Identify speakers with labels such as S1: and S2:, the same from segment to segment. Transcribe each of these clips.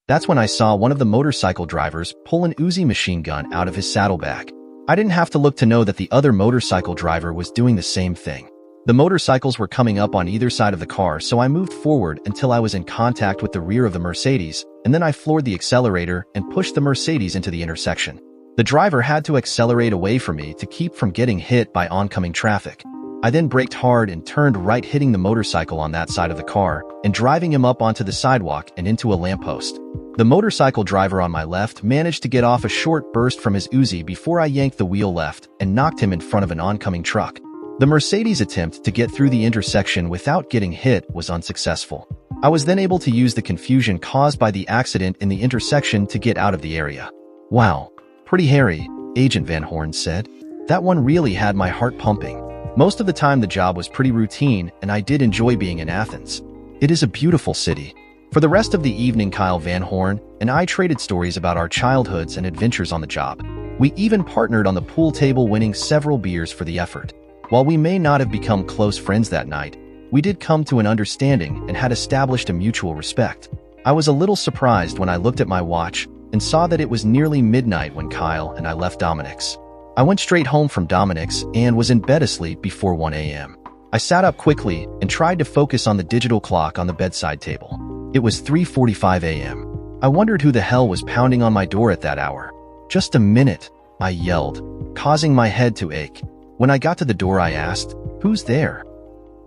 S1: That's when I saw one of the motorcycle drivers pull an Uzi machine gun out of his saddlebag. I didn't have to look to know that the other motorcycle driver was doing the same thing. The motorcycles were coming up on either side of the car, so I moved forward until I was in contact with the rear of the Mercedes, and then I floored the accelerator and pushed the Mercedes into the intersection. The driver had to accelerate away from me to keep from getting hit by oncoming traffic. I then braked hard and turned right, hitting the motorcycle on that side of the car and driving him up onto the sidewalk and into a lamppost. The motorcycle driver on my left managed to get off a short burst from his Uzi before I yanked the wheel left and knocked him in front of an oncoming truck. The Mercedes' attempt to get through the intersection without getting hit was unsuccessful. I was then able to use the confusion caused by the accident in the intersection to get out of the area. "Wow, pretty hairy," Agent Van Horn said. "That one really had my heart pumping." Most of the time the job was pretty routine, and I did enjoy being in Athens. It is a beautiful city. For the rest of the evening, Kyle Van Horn and I traded stories about our childhoods and adventures on the job. We even partnered on the pool table, winning several beers for the effort. While we may not have become close friends that night, we did come to an understanding and had established a mutual respect. I was a little surprised when I looked at my watch and saw that it was nearly midnight when Kyle and I left Dominic's. I went straight home from Dominic's and was in bed asleep before 1 a.m. I sat up quickly and tried to focus on the digital clock on the bedside table. It was 3:45 a.m. I wondered who the hell was pounding on my door at that hour. "Just a minute," I yelled, causing my head to ache. When I got to the door, I asked, "Who's there?"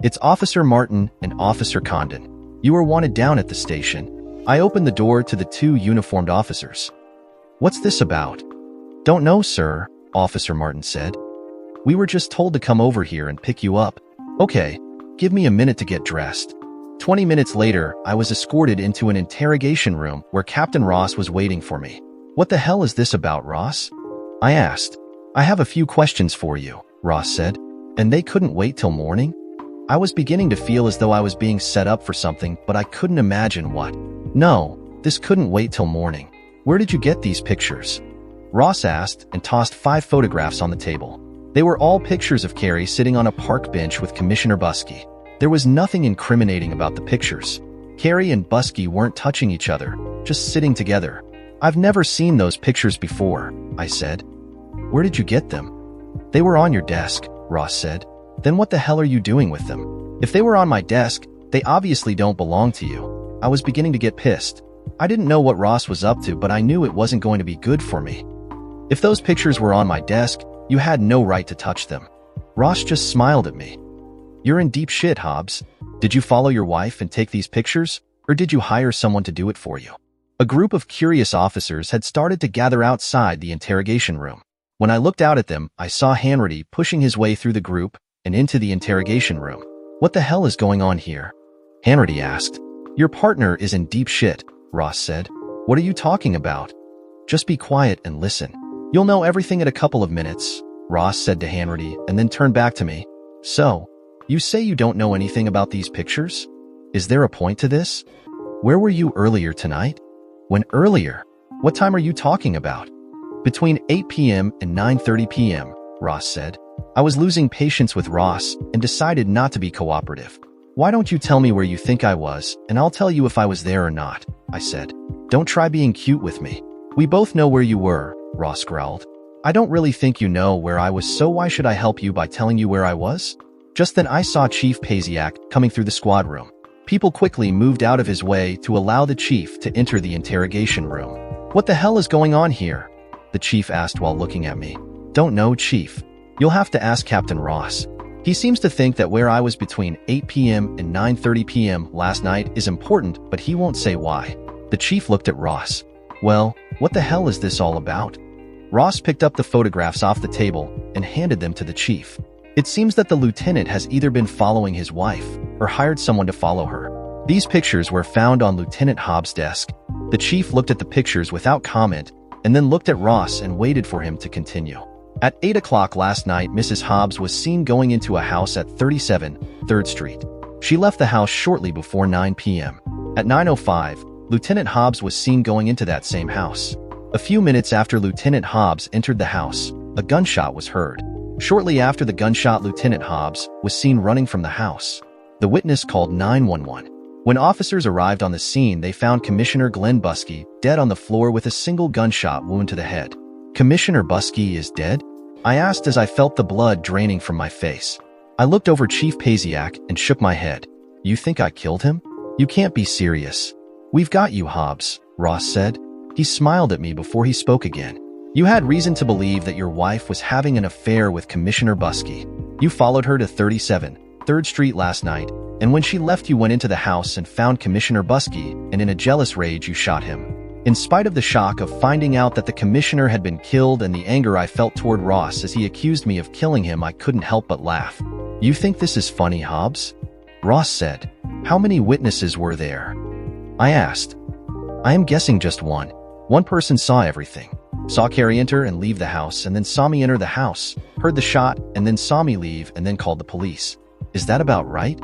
S1: "It's Officer Martin and Officer Condon. You are wanted down at the station." I opened the door to the two uniformed officers. "What's this about?" "Don't know, sir," Officer Martin said. "We were just told to come over here and pick you up." "Okay, give me a minute to get dressed." 20 minutes later, I was escorted into an interrogation room where Captain Ross was waiting for me. "What the hell is this about, Ross?" I asked. "I have a few questions for you," Ross said. "And they couldn't wait till morning?" I was beginning to feel as though I was being set up for something, but I couldn't imagine what. "No, this couldn't wait till morning. Where did you get these pictures?" Ross asked and tossed 5 photographs on the table. They were all pictures of Carrie sitting on a park bench with Commissioner Buskey. There was nothing incriminating about the pictures. Carrie and Buskey weren't touching each other, just sitting together. "I've never seen those pictures before," I said. "Where did you get them?" "They were on your desk," Ross said. "Then what the hell are you doing with them?" "If they were on my desk, they obviously don't belong to you." I was beginning to get pissed. I didn't know what Ross was up to, but I knew it wasn't going to be good for me. "If those pictures were on my desk, you had no right to touch them." Ross just smiled at me. "You're in deep shit, Hobbs. Did you follow your wife and take these pictures, or did you hire someone to do it for you?" A group of curious officers had started to gather outside the interrogation room. When I looked out at them, I saw Hanratty pushing his way through the group and into the interrogation room. "What the hell is going on here?" Hanratty asked. "Your partner is in deep shit," Ross said. "What are you talking about?" "Just be quiet and listen. You'll know everything in a couple of minutes," Ross said to Hanratty, and then turned back to me. "So, you say you don't know anything about these pictures? Is there a point to this? Where were you earlier tonight?" "When earlier? What time are you talking about?" "Between 8 p.m. and 9:30 p.m., Ross said. I was losing patience with Ross and decided not to be cooperative. "Why don't you tell me where you think I was, and I'll tell you if I was there or not," I said. "Don't try being cute with me." "We both know where you were," Ross growled. "I don't really think you know where I was, so why should I help you by telling you where I was?" Just then I saw Chief Pasiak coming through the squad room. People quickly moved out of his way to allow the chief to enter the interrogation room. "What the hell is going on here?" the chief asked while looking at me. "Don't know, Chief. You'll have to ask Captain Ross. He seems to think that where I was between 8 p.m. and 9:30 p.m. last night is important, but he won't say why." The chief looked at Ross. "Well, what the hell is this all about?" Ross picked up the photographs off the table and handed them to the chief. "It seems that the lieutenant has either been following his wife or hired someone to follow her. These pictures were found on Lieutenant Hobbs' desk." The chief looked at the pictures without comment and then looked at Ross and waited for him to continue. "At 8 o'clock last night, Mrs. Hobbs was seen going into a house at 37 3rd Street. She left the house shortly before 9 p.m. At 9:05, Lieutenant Hobbs was seen going into that same house. A few minutes after Lieutenant Hobbs entered the house, a gunshot was heard. Shortly after the gunshot, Lieutenant Hobbs was seen running from the house. The witness called 911. When officers arrived on the scene, they found Commissioner Glenn Buskey dead on the floor with a single gunshot wound to the head. Commissioner Buskey is dead? I asked as I felt the blood draining from my face. I looked over Chief Pasiak and shook my head. You think I killed him? You can't be serious. We've got you, Hobbs, Ross said. He smiled at me before he spoke again. You had reason to believe that your wife was having an affair with Commissioner Buskey. You followed her to 37 3rd Street last night, and when she left you went into the house and found Commissioner Buskey, and in a jealous rage you shot him. In spite of the shock of finding out that the commissioner had been killed and the anger I felt toward Ross as he accused me of killing him, I couldn't help but laugh. You think this is funny, Hobbs? Ross said. How many witnesses were there? I asked. I am guessing just one. One person saw everything. Saw Carrie enter and leave the house, and then saw me enter the house, heard the shot, and then saw me leave and then called the police. Is that about right?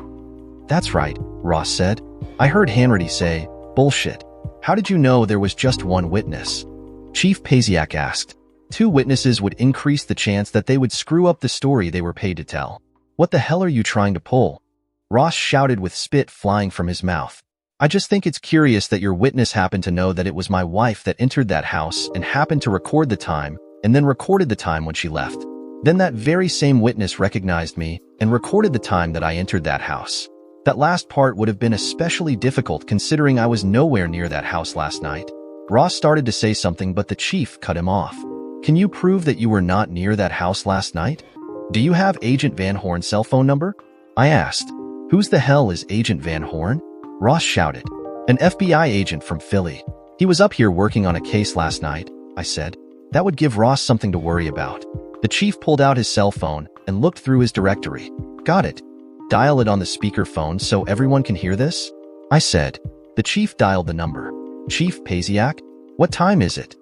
S1: That's right, Ross said. I heard Hanratty say, bullshit. How did you know there was just one witness? Chief Pasiak asked. 2 witnesses would increase the chance that they would screw up the story they were paid to tell. What the hell are you trying to pull? Ross shouted with spit flying from his mouth. I just think it's curious that your witness happened to know that it was my wife that entered that house and happened to record the time, and then recorded the time when she left. Then that very same witness recognized me and recorded the time that I entered that house. That last part would have been especially difficult considering I was nowhere near that house last night. Ross started to say something, but the chief cut him off. Can you prove that you were not near that house last night? Do you have Agent Van Horn's cell phone number? I asked. Who's the hell is Agent Van Horn? Ross shouted. An FBI agent from Philly. He was up here working on a case last night, I said. That would give Ross something to worry about. The chief pulled out his cell phone and looked through his directory. Got it. Dial it on the speakerphone so everyone can hear this? I said. The chief dialed the number. Chief Pasiak? What time is it?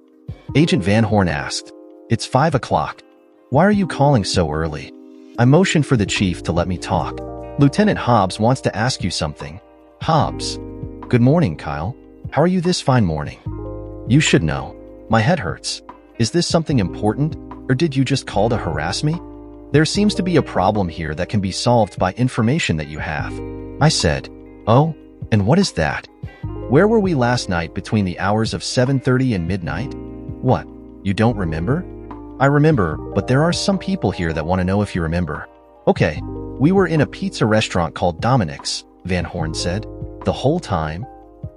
S1: Agent Van Horn asked. It's 5 o'clock. Why are you calling so early? I motioned for the chief to let me talk. Lieutenant Hobbs wants to ask you something. Hobbs. Good morning, Kyle. How are you this fine morning? You should know. My head hurts. Is this something important, or did you just call to harass me? There seems to be a problem here that can be solved by information that you have. I said. Oh, and what is that? Where were we last night between the hours of 7:30 and midnight? What, you don't remember? I remember, but there are some people here that want to know if you remember. Okay, we were in a pizza restaurant called Dominic's, Van Horn said. The whole time?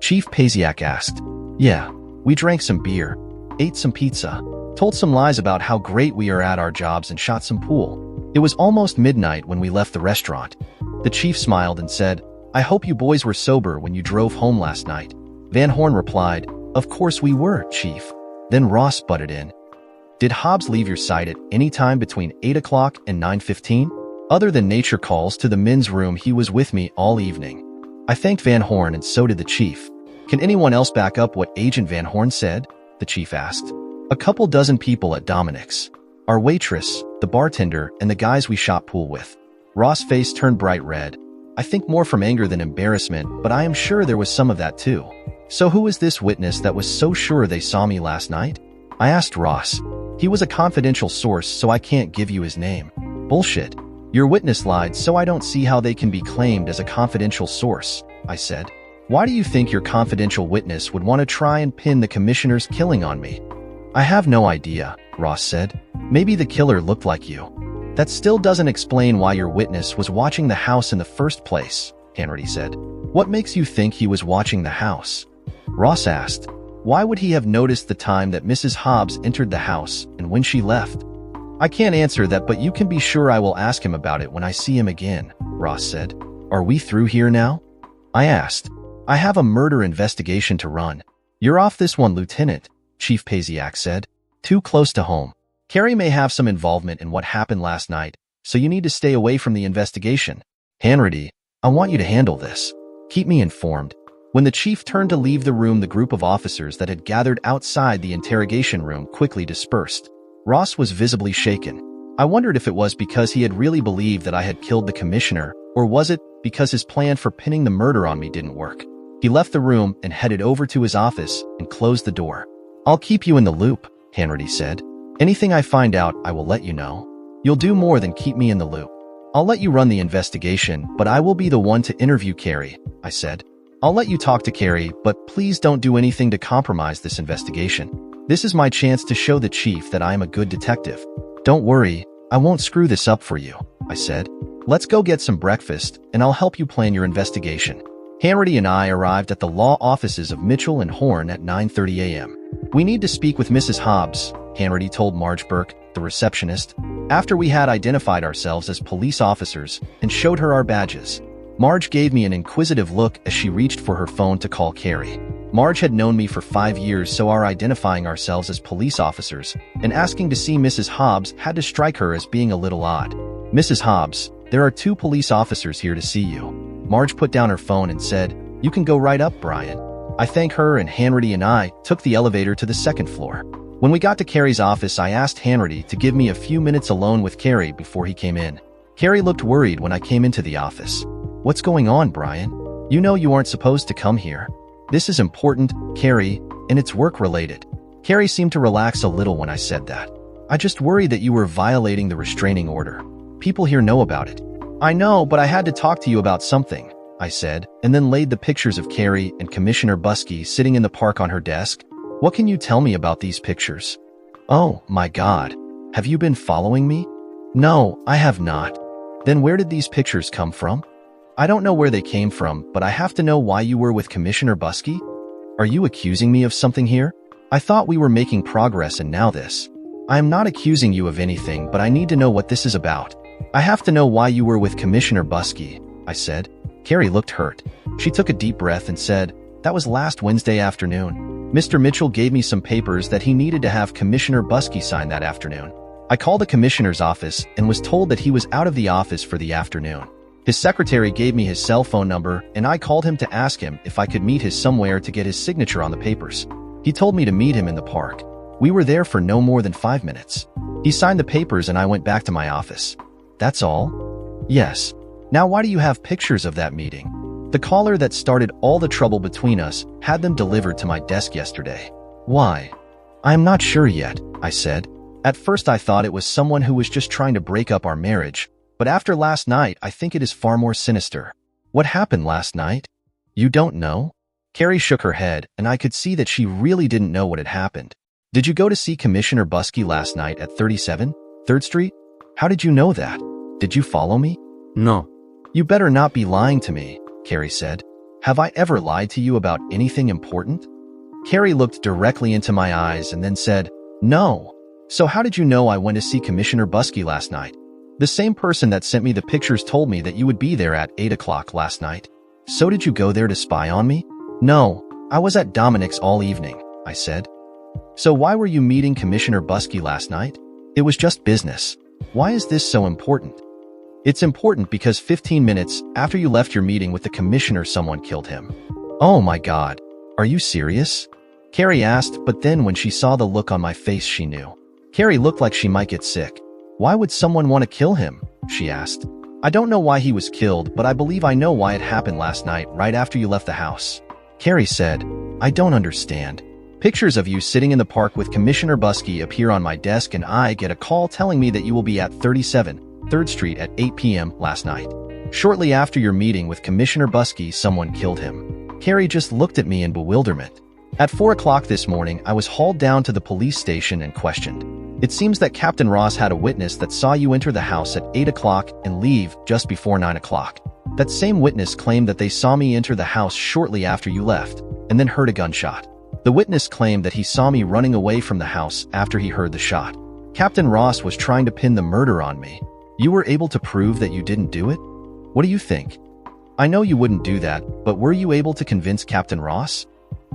S1: Chief Pasiak asked. Yeah, we drank some beer, ate some pizza, told some lies about how great we are at our jobs, and shot some pool. It was almost midnight when we left the restaurant. The chief smiled and said, I hope you boys were sober when you drove home last night. Van Horn replied, Of course we were, Chief. Then Ross butted in. Did Hobbs leave your site at any time between 8 o'clock and 9:15? Other than nature calls to the men's room, he was with me all evening. I thanked Van Horn, and so did the chief. Can anyone else back up what Agent Van Horn said? The chief asked. A couple dozen people at Dominic's. Our waitress, the bartender, and the guys we shot pool with. Ross' face turned bright red. I think more from anger than embarrassment, but I am sure there was some of that too. So who is this witness that was so sure they saw me last night? I asked Ross. He was a confidential source, so I can't give you his name. Bullshit. Your witness lied, so I don't see how they can be claimed as a confidential source, I said. Why do you think your confidential witness would want to try and pin the commissioner's killing on me? I have no idea, Ross said. Maybe the killer looked like you. That still doesn't explain why your witness was watching the house in the first place, Hanratty said. What makes you think he was watching the house? Ross asked. Why would he have noticed the time that Mrs. Hobbs entered the house and when she left? I can't answer that, but you can be sure I will ask him about it when I see him again, Ross said. Are we through here now? I asked. I have a murder investigation to run. You're off this one, Lieutenant, Chief Pasiak said. Too close to home. Carrie may have some involvement in what happened last night, so you need to stay away from the investigation. Hanratty, I want you to handle this. Keep me informed. When the chief turned to leave the room, the group of officers that had gathered outside the interrogation room quickly dispersed. Ross was visibly shaken. I wondered if it was because he had really believed that I had killed the commissioner, or was it because his plan for pinning the murder on me didn't work? He left the room and headed over to his office and closed the door. I'll keep you in the loop, Hanratty said. Anything I find out, I will let you know. You'll do more than keep me in the loop. I'll let you run the investigation, but I will be the one to interview Carrie, I said. I'll let you talk to Carrie, but please don't do anything to compromise this investigation. This is my chance to show the chief that I am a good detective. Don't worry, I won't screw this up for you, I said. Let's go get some breakfast, and I'll help you plan your investigation. Hannity and I arrived at the law offices of Mitchell and Horn at 9:30 a.m. We need to speak with Mrs. Hobbs, Hannity told Marge Burke, the receptionist, after we had identified ourselves as police officers and showed her our badges. Marge gave me an inquisitive look as she reached for her phone to call Carrie. Marge had known me for 5 years, so our identifying ourselves as police officers and asking to see Mrs. Hobbs had to strike her as being a little odd. Mrs. Hobbs, there are 2 police officers here to see you. Marge put down her phone and said, You can go right up, Brian. I thank her, and Hannity and I took the elevator to the 2nd floor. When we got to Carrie's office, I asked Hannity to give me a few minutes alone with Carrie before he came in. Carrie looked worried when I came into the office. What's going on, Brian? You know you aren't supposed to come here. This is important, Carrie, and it's work-related. Carrie seemed to relax a little when I said that. I just worried that you were violating the restraining order. People here know about it. I know, but I had to talk to you about something, I said, and then laid the pictures of Carrie and Commissioner Buskey sitting in the park on her desk. What can you tell me about these pictures? Oh, my God. Have you been following me? No, I have not. Then where did these pictures come from? I don't know where they came from, but I have to know why you were with Commissioner Buskey. Are you accusing me of something here? I thought we were making progress, and now this. I am not accusing you of anything, but I need to know what this is about. I have to know why you were with Commissioner Buskey, I said. Carrie looked hurt. She took a deep breath and said, That was last Wednesday afternoon. Mr. Mitchell gave me some papers that he needed to have Commissioner Buskey sign that afternoon. I called the commissioner's office and was told that he was out of the office for the afternoon. His secretary gave me his cell phone number, and I called him to ask him if I could meet him somewhere to get his signature on the papers. He told me to meet him in the park. We were there for no more than 5 minutes. He signed the papers and I went back to my office. That's all? Yes. Now why do you have pictures of that meeting? The caller that started all the trouble between us had them delivered to my desk yesterday. Why? I am not sure yet, I said. At first I thought it was someone who was just trying to break up our marriage. But after last night, I think it is far more sinister. What happened last night? You don't know? Carrie shook her head, and I could see that she really didn't know what had happened. Did you go to see Commissioner Buskey last night at 37 3rd Street? How did you know that? Did you follow me?
S2: No.
S1: You better not be lying to me, Carrie said. Have I ever lied to you about anything important? Carrie looked directly into my eyes and then said, No. So how did you know I went to see Commissioner Buskey last night? The same person that sent me the pictures told me that you would be there at 8 o'clock last night. So did you go there to spy on me? No, I was at Dominic's all evening, I said. So why were you meeting Commissioner Buskey last night? It was just business. Why is this so important? It's important because 15 minutes after you left your meeting with the commissioner, someone killed him. Oh my God, are you serious? Carrie asked, but then when she saw the look on my face, she knew. Carrie looked like she might get sick. Why would someone want to kill him? She asked. I don't know why he was killed, but I believe I know why it happened last night right after you left the house. Carrie said, I don't understand. Pictures of you sitting in the park with Commissioner Buskey appear on my desk, and I get a call telling me that you will be at 37 3rd Street at 8 p.m. last night. Shortly after your meeting with Commissioner Buskey, someone killed him. Carrie just looked at me in bewilderment. At 4 o'clock this morning, I was hauled down to the police station and questioned. It seems that Captain Ross had a witness that saw you enter the house at 8 o'clock and leave just before 9 o'clock. That same witness claimed that they saw me enter the house shortly after you left, and then heard a gunshot. The witness claimed that he saw me running away from the house after he heard the shot. Captain Ross was trying to pin the murder on me. You were able to prove that you didn't do it? What do you think? I know you wouldn't do that, but were you able to convince Captain Ross?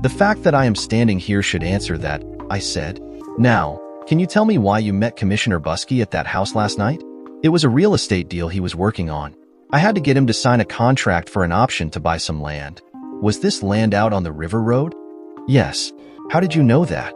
S1: The fact that I am standing here should answer that, I said. Now, can you tell me why you met Commissioner Buskey at that house last night? It was a real estate deal he was working on. I had to get him to sign a contract for an option to buy some land. Was this land out on the River Road? Yes. How did you know that?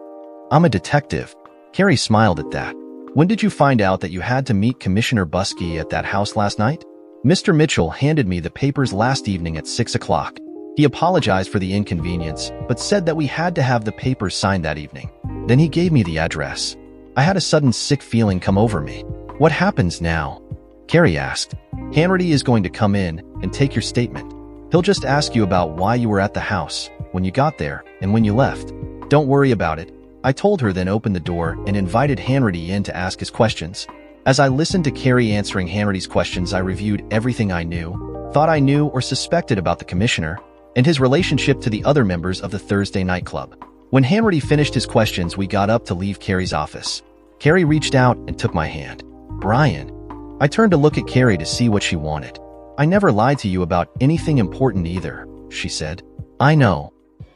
S1: I'm a detective. Carrie smiled at that. When did you find out that you had to meet Commissioner Buskey at that house last night? Mr. Mitchell handed me the papers last evening at 6 o'clock. He apologized for the inconvenience, but said that we had to have the papers signed that evening. Then he gave me the address. I had a sudden sick feeling come over me. What happens now? Carrie asked. Hannity is going to come in and take your statement. He'll just ask you about why you were at the house, when you got there, and when you left. Don't worry about it, I told her, then opened the door and invited Hanratty in to ask his questions. As I listened to Carrie answering Hanratty's questions, I reviewed everything I knew, thought I knew, or suspected about the commissioner and his relationship to the other members of the Thursday night club. When Hanratty finished his questions, we got up to leave Carrie's office. Carrie reached out and took my hand. "Brian." I turned to look at Carrie to see what she wanted. "I never lied to you about anything important either," she said. "I know."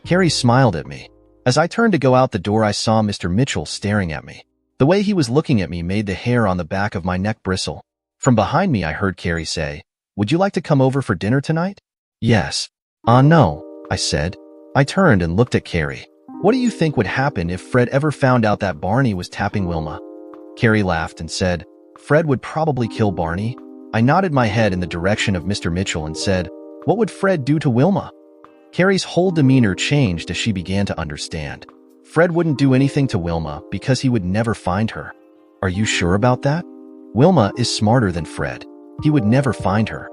S1: Carrie smiled at me. As I turned to go out the door, I saw Mr. Mitchell staring at me. The way he was looking at me made the hair on the back of my neck bristle. From behind me, I heard Carrie say, "Would you like to come over for dinner tonight?" "Yes." No," I said. I turned and looked at Carrie. "What do you think would happen if Fred ever found out that Barney was tapping Wilma?" Carrie laughed and said, "Fred would probably kill Barney." I nodded my head in the direction of Mr. Mitchell and said, "What would Fred do to Wilma?" Carrie's whole demeanor changed as she began to understand. Fred wouldn't do anything to Wilma because he would never find her. "Are you sure about that?" "Wilma is smarter than Fred. He would never find her."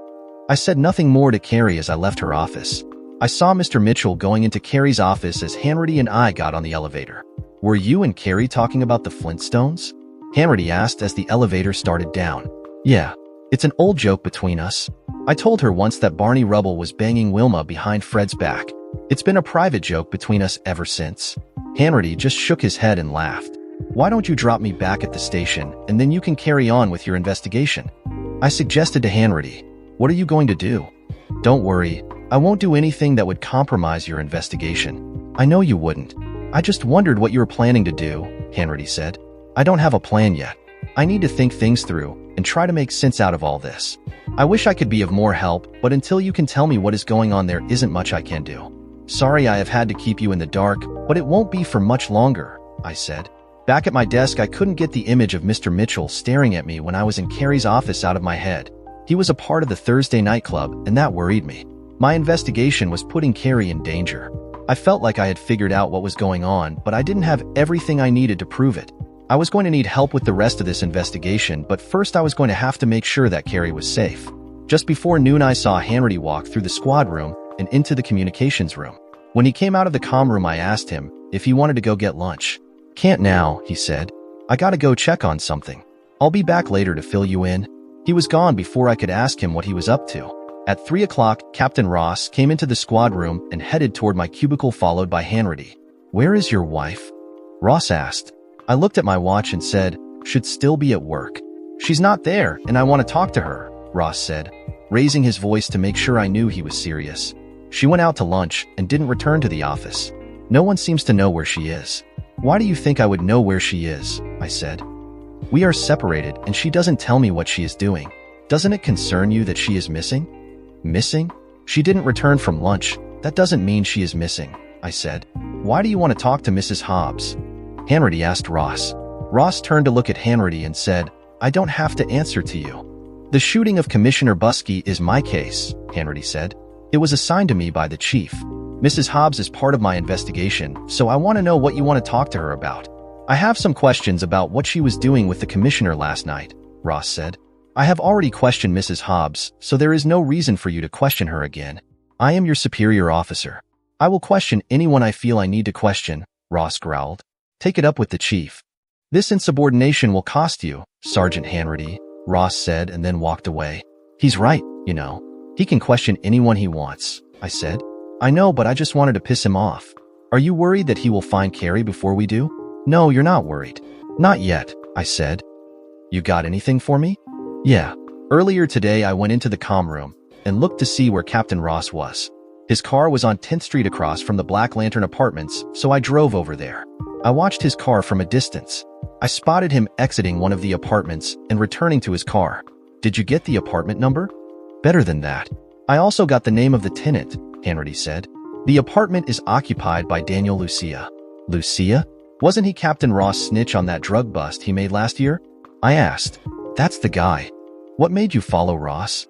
S1: I said nothing more to Carrie as I left her office. I saw Mr. Mitchell going into Carrie's office as Hanratty and I got on the elevator. "Were you and Carrie talking about the Flintstones?" Hanratty asked as the elevator started down. "Yeah, it's an old joke between us. I told her once that Barney Rubble was banging Wilma behind Fred's back. It's been a private joke between us ever since." Hanratty just shook his head and laughed. "Why don't you drop me back at the station, and then you can carry on with your investigation?" I suggested to Hanratty. "What are you going to do?" "Don't worry, I won't do anything that would compromise your investigation." "I know you wouldn't. I just wondered what you were planning to do," Hanratty said. "I don't have a plan yet. I need to think things through and try to make sense out of all this. I wish I could be of more help, but until you can tell me what is going on, there isn't much I can do." "Sorry I have had to keep you in the dark, but it won't be for much longer," I said. Back at my desk, I couldn't get the image of Mr. Mitchell staring at me when I was in Carrie's office out of my head. He was a part of the Thursday night club, and that worried me. My investigation was putting Carrie in danger. I felt like I had figured out what was going on, but I didn't have everything I needed to prove it. I was going to need help with the rest of this investigation, but first I was going to have to make sure that Carrie was safe. Just before noon, I saw Hanratty walk through the squad room and into the communications room. When he came out of the comm room, I asked him if he wanted to go get lunch. "Can't now," he said. "I gotta go check on something. I'll be back later to fill you in." He was gone before I could ask him what he was up to. At 3 o'clock, Captain Ross came into the squad room and headed toward my cubicle, followed by Hanratty. "Where is your wife?" Ross asked. I looked at my watch and said, "Should still be at work." "She's not there, and I want to talk to her," Ross said, raising his voice to make sure I knew he was serious. "She went out to lunch and didn't return to the office. No one seems to know where she is." "Why do you think I would know where she is?" I said. "We are separated, and she doesn't tell me what she is doing. Doesn't it concern you that she is missing?" "Missing? She didn't return from lunch. That doesn't mean she is missing," I said. "Why do you want to talk to Mrs. Hobbs?" Hanratty asked Ross. Ross turned to look at Hanratty and said, "I don't have to answer to you." "The shooting of Commissioner Busky is my case," Hanratty said. "It was assigned to me by the chief. Mrs. Hobbs is part of my investigation, so I want to know what you want to talk to her about." "I have some questions about what she was doing with the commissioner last night," Ross said. "I have already questioned Mrs. Hobbs, so there is no reason for you to question her again. I am your superior officer. I will question anyone I feel I need to question," Ross growled. "Take it up with the chief." "This insubordination will cost you, Sergeant Hanratty," Ross said, and then walked away. "He's right, you know. He can question anyone he wants," I said. "I know, but I just wanted to piss him off." "Are you worried that he will find Carrie before we do?" "No, you're not worried." "Not yet," I said. "You got anything for me?" "Yeah. Earlier today, I went into the comm room and looked to see where Captain Ross was. His car was on 10th Street across from the Black Lantern Apartments, so I drove over there. I watched his car from a distance. I spotted him exiting one of the apartments and returning to his car. Did you get the apartment number?" "Better than that. I also got the name of the tenant," Hanratty said. "The apartment is occupied by Daniel Lucia." "Lucia? Wasn't he Captain Ross' snitch on that drug bust he made last year?" I asked. "That's the guy. What made you follow Ross?"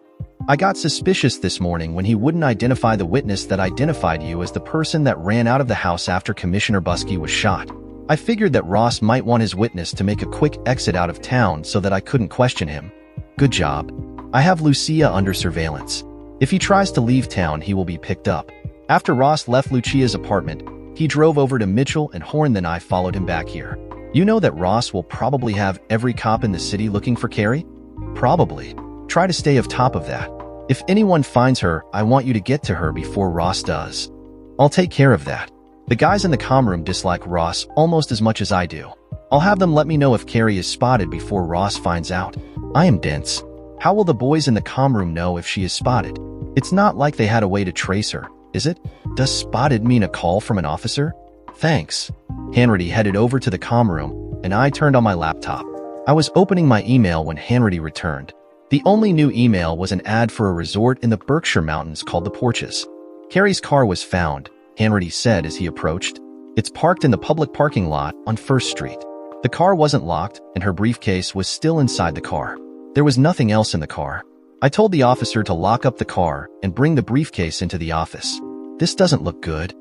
S1: "I got suspicious this morning when he wouldn't identify the witness that identified you as the person that ran out of the house after Commissioner Busky was shot. I figured that Ross might want his witness to make a quick exit out of town so that I couldn't question him." "Good job. I have Lucia under surveillance. If he tries to leave town, he will be picked up. After Ross left Lucia's apartment, he drove over to Mitchell and Horn, then I followed him back here. You know that Ross will probably have every cop in the city looking for Carrie? Probably. Try to stay on top of that. If anyone finds her, I want you to get to her before Ross does. I'll take care of that. The guys in the comm room dislike Ross almost as much as I do. I'll have them let me know if Carrie is spotted before Ross finds out. I am dense. How will the boys in the comm room know if she is spotted? It's not like they had a way to trace her, is it? Does spotted mean a call from an officer? Thanks. Hanratty headed over to the comm room, and I turned on my laptop. I was opening my email when Hanratty returned. The only new email was an ad for a resort in the Berkshire Mountains called The Porches. Carrie's car was found, Hanratty said as he approached. It's parked in the public parking lot on 1st Street. The car wasn't locked, and her briefcase was still inside the car. There was nothing else in the car. I told the officer to lock up the car and bring the briefcase into the office. This doesn't look good.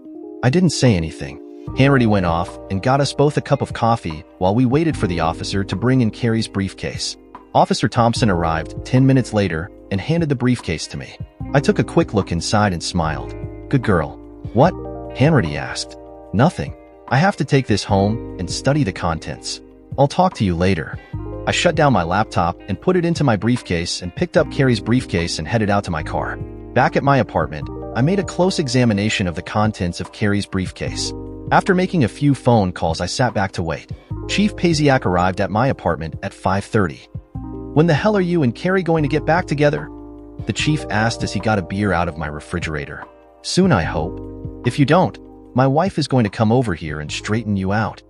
S1: I didn't say anything. Hanratty went off and got us both a cup of coffee while we waited for the officer to bring in Carrie's briefcase. Officer Thompson arrived 10 minutes later and handed the briefcase to me. I took a quick look inside and smiled. Good girl. What? Hanratty asked. Nothing. I have to take this home and study the contents. I'll talk to you later. I shut down my laptop and put it into my briefcase and picked up Carrie's briefcase and headed out to my car. Back at my apartment, I made a close examination of the contents of Carrie's briefcase. After making a few phone calls, I sat back to wait. Chief Pasiak arrived at my apartment at 5:30. When the hell are you and Carrie going to get back together? The chief asked as he got a beer out of my refrigerator. Soon, I hope. If you don't, my wife is going to come over here and straighten you out.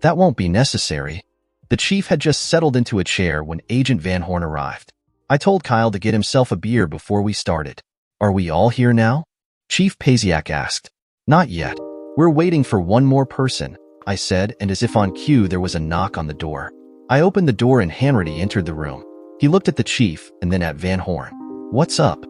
S1: That won't be necessary. The chief had just settled into a chair when Agent Van Horn arrived. I told Kyle to get himself a beer before we started. Are we all here now? Chief Pasiak asked. Not yet. We're waiting for one more person, I said, and as if on cue, there was a knock on the door. I opened the door and Hanratty entered the room. He looked at the chief and then at Van Horn. What's up?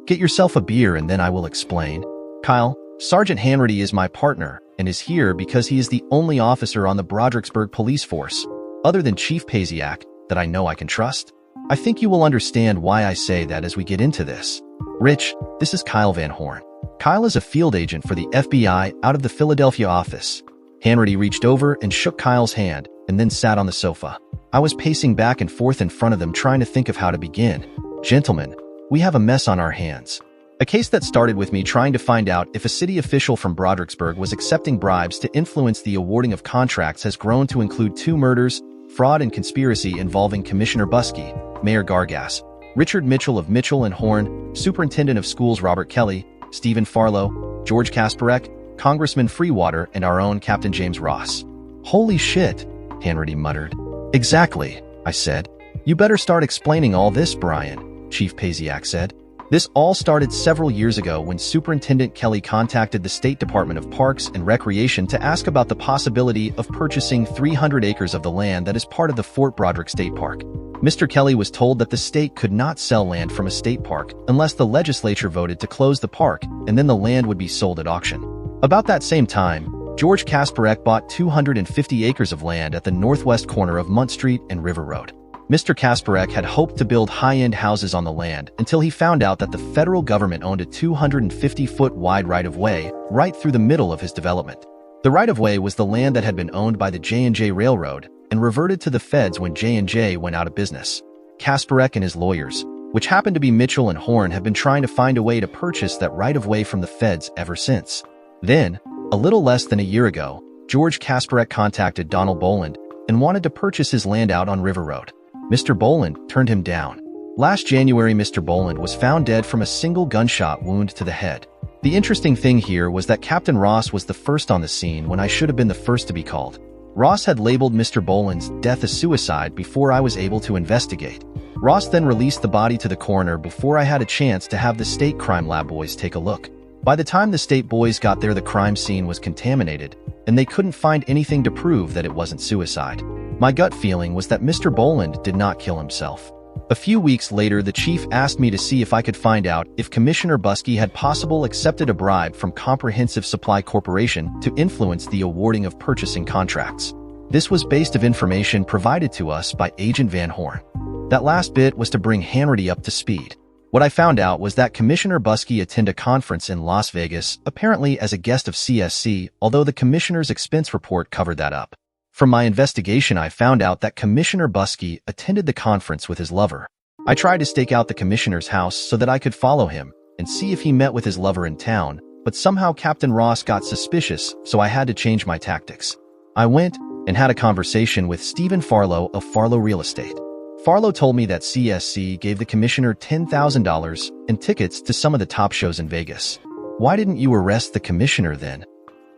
S1: Get yourself a beer and then I will explain. Kyle, Sergeant Hanratty is my partner and is here because he is the only officer on the Brodericksburg police force, other than Chief Pasiak, that I know I can trust. I think you will understand why I say that as we get into this. Rich, this is Kyle Van Horn. Kyle is a field agent for the FBI out of the Philadelphia office. Hanratty reached over and shook Kyle's hand and then sat on the sofa. I was pacing back and forth in front of them trying to think of how to begin. Gentlemen, we have a mess on our hands. A case that started with me trying to find out if a city official from Brodericksburg was accepting bribes to influence the awarding of contracts has grown to include 2 murders, fraud and conspiracy involving Commissioner Buskey, Mayor Gargas, Richard Mitchell of Mitchell and Horn, Superintendent of Schools Robert Kelly, Stephen Farlow, George Kasparek, Congressman Freewater, and our own Captain James Ross. Holy shit, Hanratty muttered. Exactly, I said. You better start explaining all this, Brian, Chief Pasiak said. This all started several years ago when Superintendent Kelly contacted the State Department of Parks and Recreation to ask about the possibility of purchasing 300 acres of the land that is part of the Fort Broderick State Park. Mr. Kelly was told that the state could not sell land from a state park unless the legislature voted to close the park, and then the land would be sold at auction. About that same time, George Kasparek bought 250 acres of land at the northwest corner of Munt Street and River Road. Mr. Kasparek had hoped to build high-end houses on the land until he found out that the federal government owned a 250-foot wide right-of-way right through the middle of his development. The right-of-way was the land that had been owned by the J&J Railroad and reverted to the feds when J&J went out of business. Kasparek and his lawyers, which happened to be Mitchell and Horn, have been trying to find a way to purchase that right-of-way from the feds ever since. Then, a little less than a year ago, George Kasparek contacted Donald Boland and wanted to purchase his land out on River Road. Mr. Boland turned him down. Last January, Mr. Boland was found dead from a single gunshot wound to the head. The interesting thing here was that Captain Ross was the first on the scene when I should have been the first to be called. Ross had labeled Mr. Boland's death as suicide before I was able to investigate. Ross then released the body to the coroner before I had a chance to have the state crime lab boys take a look. By the time the state boys got there, the crime scene was contaminated, and they couldn't find anything to prove that it wasn't suicide. My gut feeling was that Mr. Boland did not kill himself. A few weeks later, the chief asked me to see if I could find out if Commissioner Buskey had possibly accepted a bribe from Comprehensive Supply Corporation to influence the awarding of purchasing contracts. This was based on information provided to us by Agent Van Horn. That last bit was to bring Hanratty up to speed. What I found out was that Commissioner Buskey attended a conference in Las Vegas, apparently as a guest of CSC, although the commissioner's expense report covered that up. From my investigation, I found out that Commissioner Buskey attended the conference with his lover. I tried to stake out the commissioner's house so that I could follow him and see if he met with his lover in town, but somehow Captain Ross got suspicious, so I had to change my tactics. I went and had a conversation with Stephen Farlow of Farlow Real Estate. Farlow told me that CSC gave the commissioner $10,000 and tickets to some of the top shows in Vegas. Why didn't you arrest the commissioner then?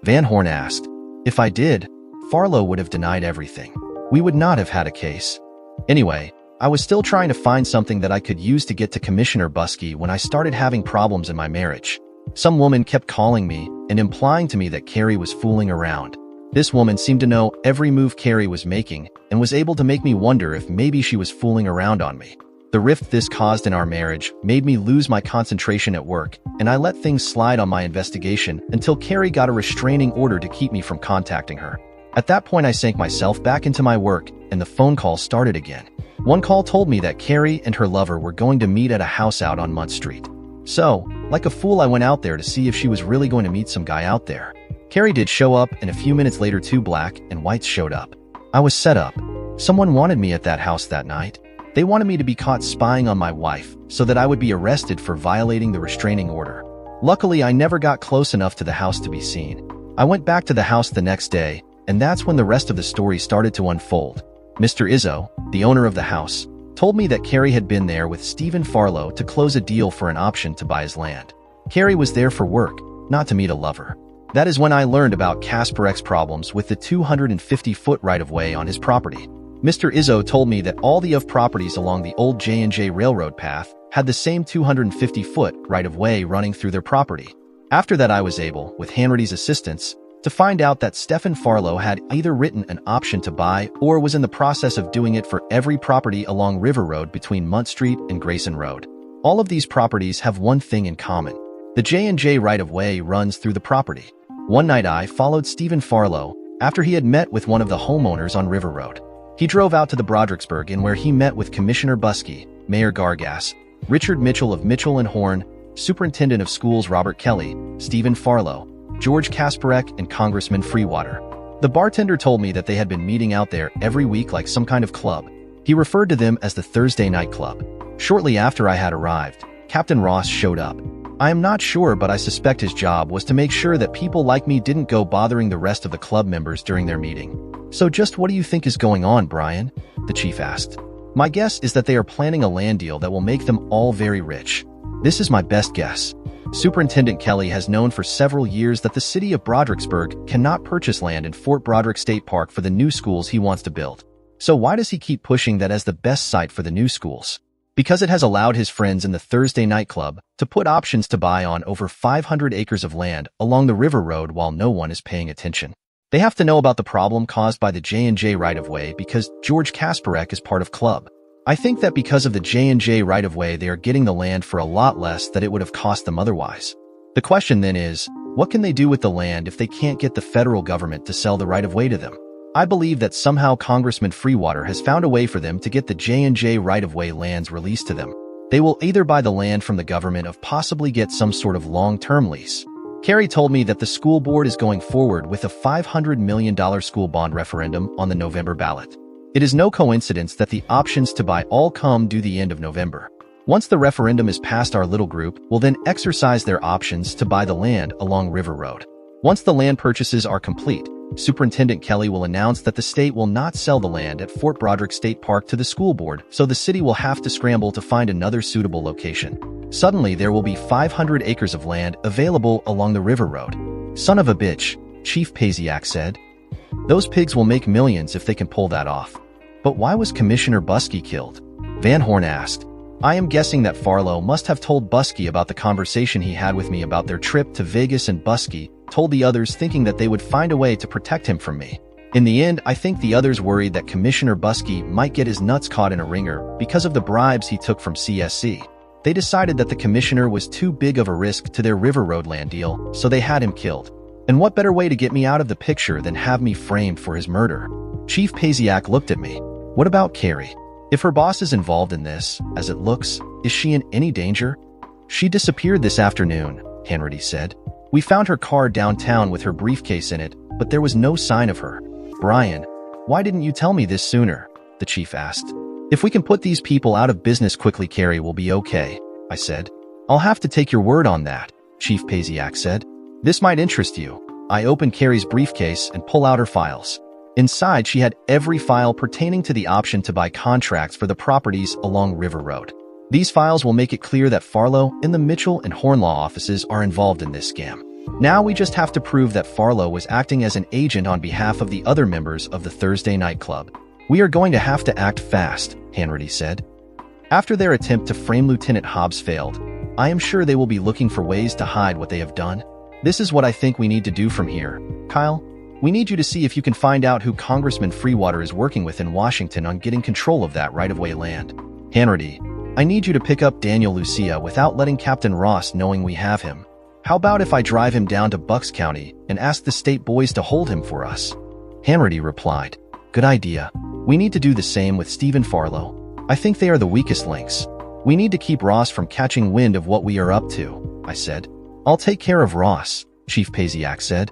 S1: Van Horn asked. If I did, Farlow would have denied everything. We would not have had a case. Anyway, I was still trying to find something that I could use to get to Commissioner Buskey when I started having problems in my marriage. Some woman kept calling me and implying to me that Carrie was fooling around. This woman seemed to know every move Carrie was making and was able to make me wonder if maybe she was fooling around on me. The rift this caused in our marriage made me lose my concentration at work, and I let things slide on my investigation until Carrie got a restraining order to keep me from contacting her. At that point, I sank myself back into my work, and the phone call started again. One call told me that Carrie and her lover were going to meet at a house out on Munt Street. So, like a fool, I went out there to see if she was really going to meet some guy out there. Carrie did show up, and a few minutes later 2 black and whites showed up. I was set up. Someone wanted me at that house that night. They wanted me to be caught spying on my wife so that I would be arrested for violating the restraining order. Luckily, I never got close enough to the house to be seen. I went back to the house the next day, and that's when the rest of the story started to unfold. Mr. Izzo, the owner of the house, told me that Carrie had been there with Stephen Farlow to close a deal for an option to buy his land. Carrie was there for work, not to meet a lover. That is when I learned about Kasparek's problems with the 250-foot right-of-way on his property. Mr. Izzo told me that all the properties along the old J&J railroad path had the same 250-foot right-of-way running through their property. After that, I was able, with Hanratty's assistance, to find out that Stephen Farlow had either written an option to buy or was in the process of doing it for every property along River Road between Munt Street and Grayson Road. All of these properties have one thing in common. The J&J right-of-way runs through the property. One night I followed Stephen Farlow after he had met with one of the homeowners on River Road. He drove out to the Brodericksburg Inn where he met with Commissioner Buskey, Mayor Gargas, Richard Mitchell of Mitchell and Horn, Superintendent of Schools Robert Kelly, Stephen Farlow, George Kasparek, and Congressman Freewater. The bartender told me that they had been meeting out there every week like some kind of club. He referred to them as the Thursday Night Club. Shortly after I had arrived, Captain Ross showed up. I am not sure, but I suspect his job was to make sure that people like me didn't go bothering the rest of the club members during their meeting. So just what do you think is going on, Brian? The chief asked. My guess is that they are planning a land deal that will make them all very rich. This is my best guess. Superintendent Kelly has known for several years that the city of Brodericksburg cannot purchase land in Fort Broderick State Park for the new schools he wants to build. So why does he keep pushing that as the best site for the new schools? Because it has allowed his friends in the Thursday Night Club to put options to buy on over 500 acres of land along the River Road while no one is paying attention. They have to know about the problem caused by the J&J right-of-way because George Kasparek is part of club. I think that because of the J&J right-of-way, they are getting the land for a lot less than it would have cost them otherwise. The question then is, what can they do with the land if they can't get the federal government to sell the right-of-way to them? I believe that somehow Congressman Freewater has found a way for them to get the J&J right-of-way lands released to them. They will either buy the land from the government or possibly get some sort of long-term lease. Carrie told me that the school board is going forward with a $500 million school bond referendum on the November ballot. It is no coincidence that the options to buy all come due the end of November. Once the referendum is passed, our little group will then exercise their options to buy the land along River Road. Once the land purchases are complete, Superintendent Kelly will announce that the state will not sell the land at Fort Broderick State Park to the school board, so the city will have to scramble to find another suitable location. Suddenly, there will be 500 acres of land available along the River Road. Son of a bitch, Chief Pasiak said. Those pigs will make millions if they can pull that off. But why was Commissioner Buskey killed? Van Horn asked. I am guessing that Farlow must have told Buskey about the conversation he had with me about their trip to Vegas, and Buskey told the others thinking that they would find a way to protect him from me. In the end, I think the others worried that Commissioner Buskey might get his nuts caught in a wringer because of the bribes he took from CSC. They decided that the commissioner was too big of a risk to their River Road land deal, so they had him killed. And what better way to get me out of the picture than have me framed for his murder? Chief Pasiak looked at me. What about Carrie? If her boss is involved in this, as it looks, Is she in any danger? She disappeared this afternoon, Hannity said. We found her car downtown with her briefcase in it, but there was no sign of her. Brian, why didn't you tell me this sooner? The chief asked. If we can put these people out of business quickly, Carrie will be okay, I said. I'll have to take your word on that, Chief Pasiak said. This might interest you. I open Carrie's briefcase and pull out her files. Inside, she had every file pertaining to the option to buy contracts for the properties along River Road. These files will make it clear that Farlow and the Mitchell and Hornlaw offices are involved in this scam. Now we just have to prove that Farlow was acting as an agent on behalf of the other members of the Thursday night club. We are going to have to act fast, Hannity said. After their attempt to frame Lieutenant Hobbs failed, I am sure they will be looking for ways to hide what they have done. This is what I think we need to do from here. Kyle, we need you to see if you can find out who Congressman Freewater is working with in Washington on getting control of that right-of-way land. Hannity, I need you to pick up Daniel Lucia without letting Captain Ross knowing we have him. How about if I drive him down to Bucks County and ask the state boys to hold him for us? Hannity replied, Good idea. We need to do the same with Stephen Farlow. I think they are the weakest links. We need to keep Ross from catching wind of what we are up to, I said. I'll take care of Ross, Chief Pasiak said.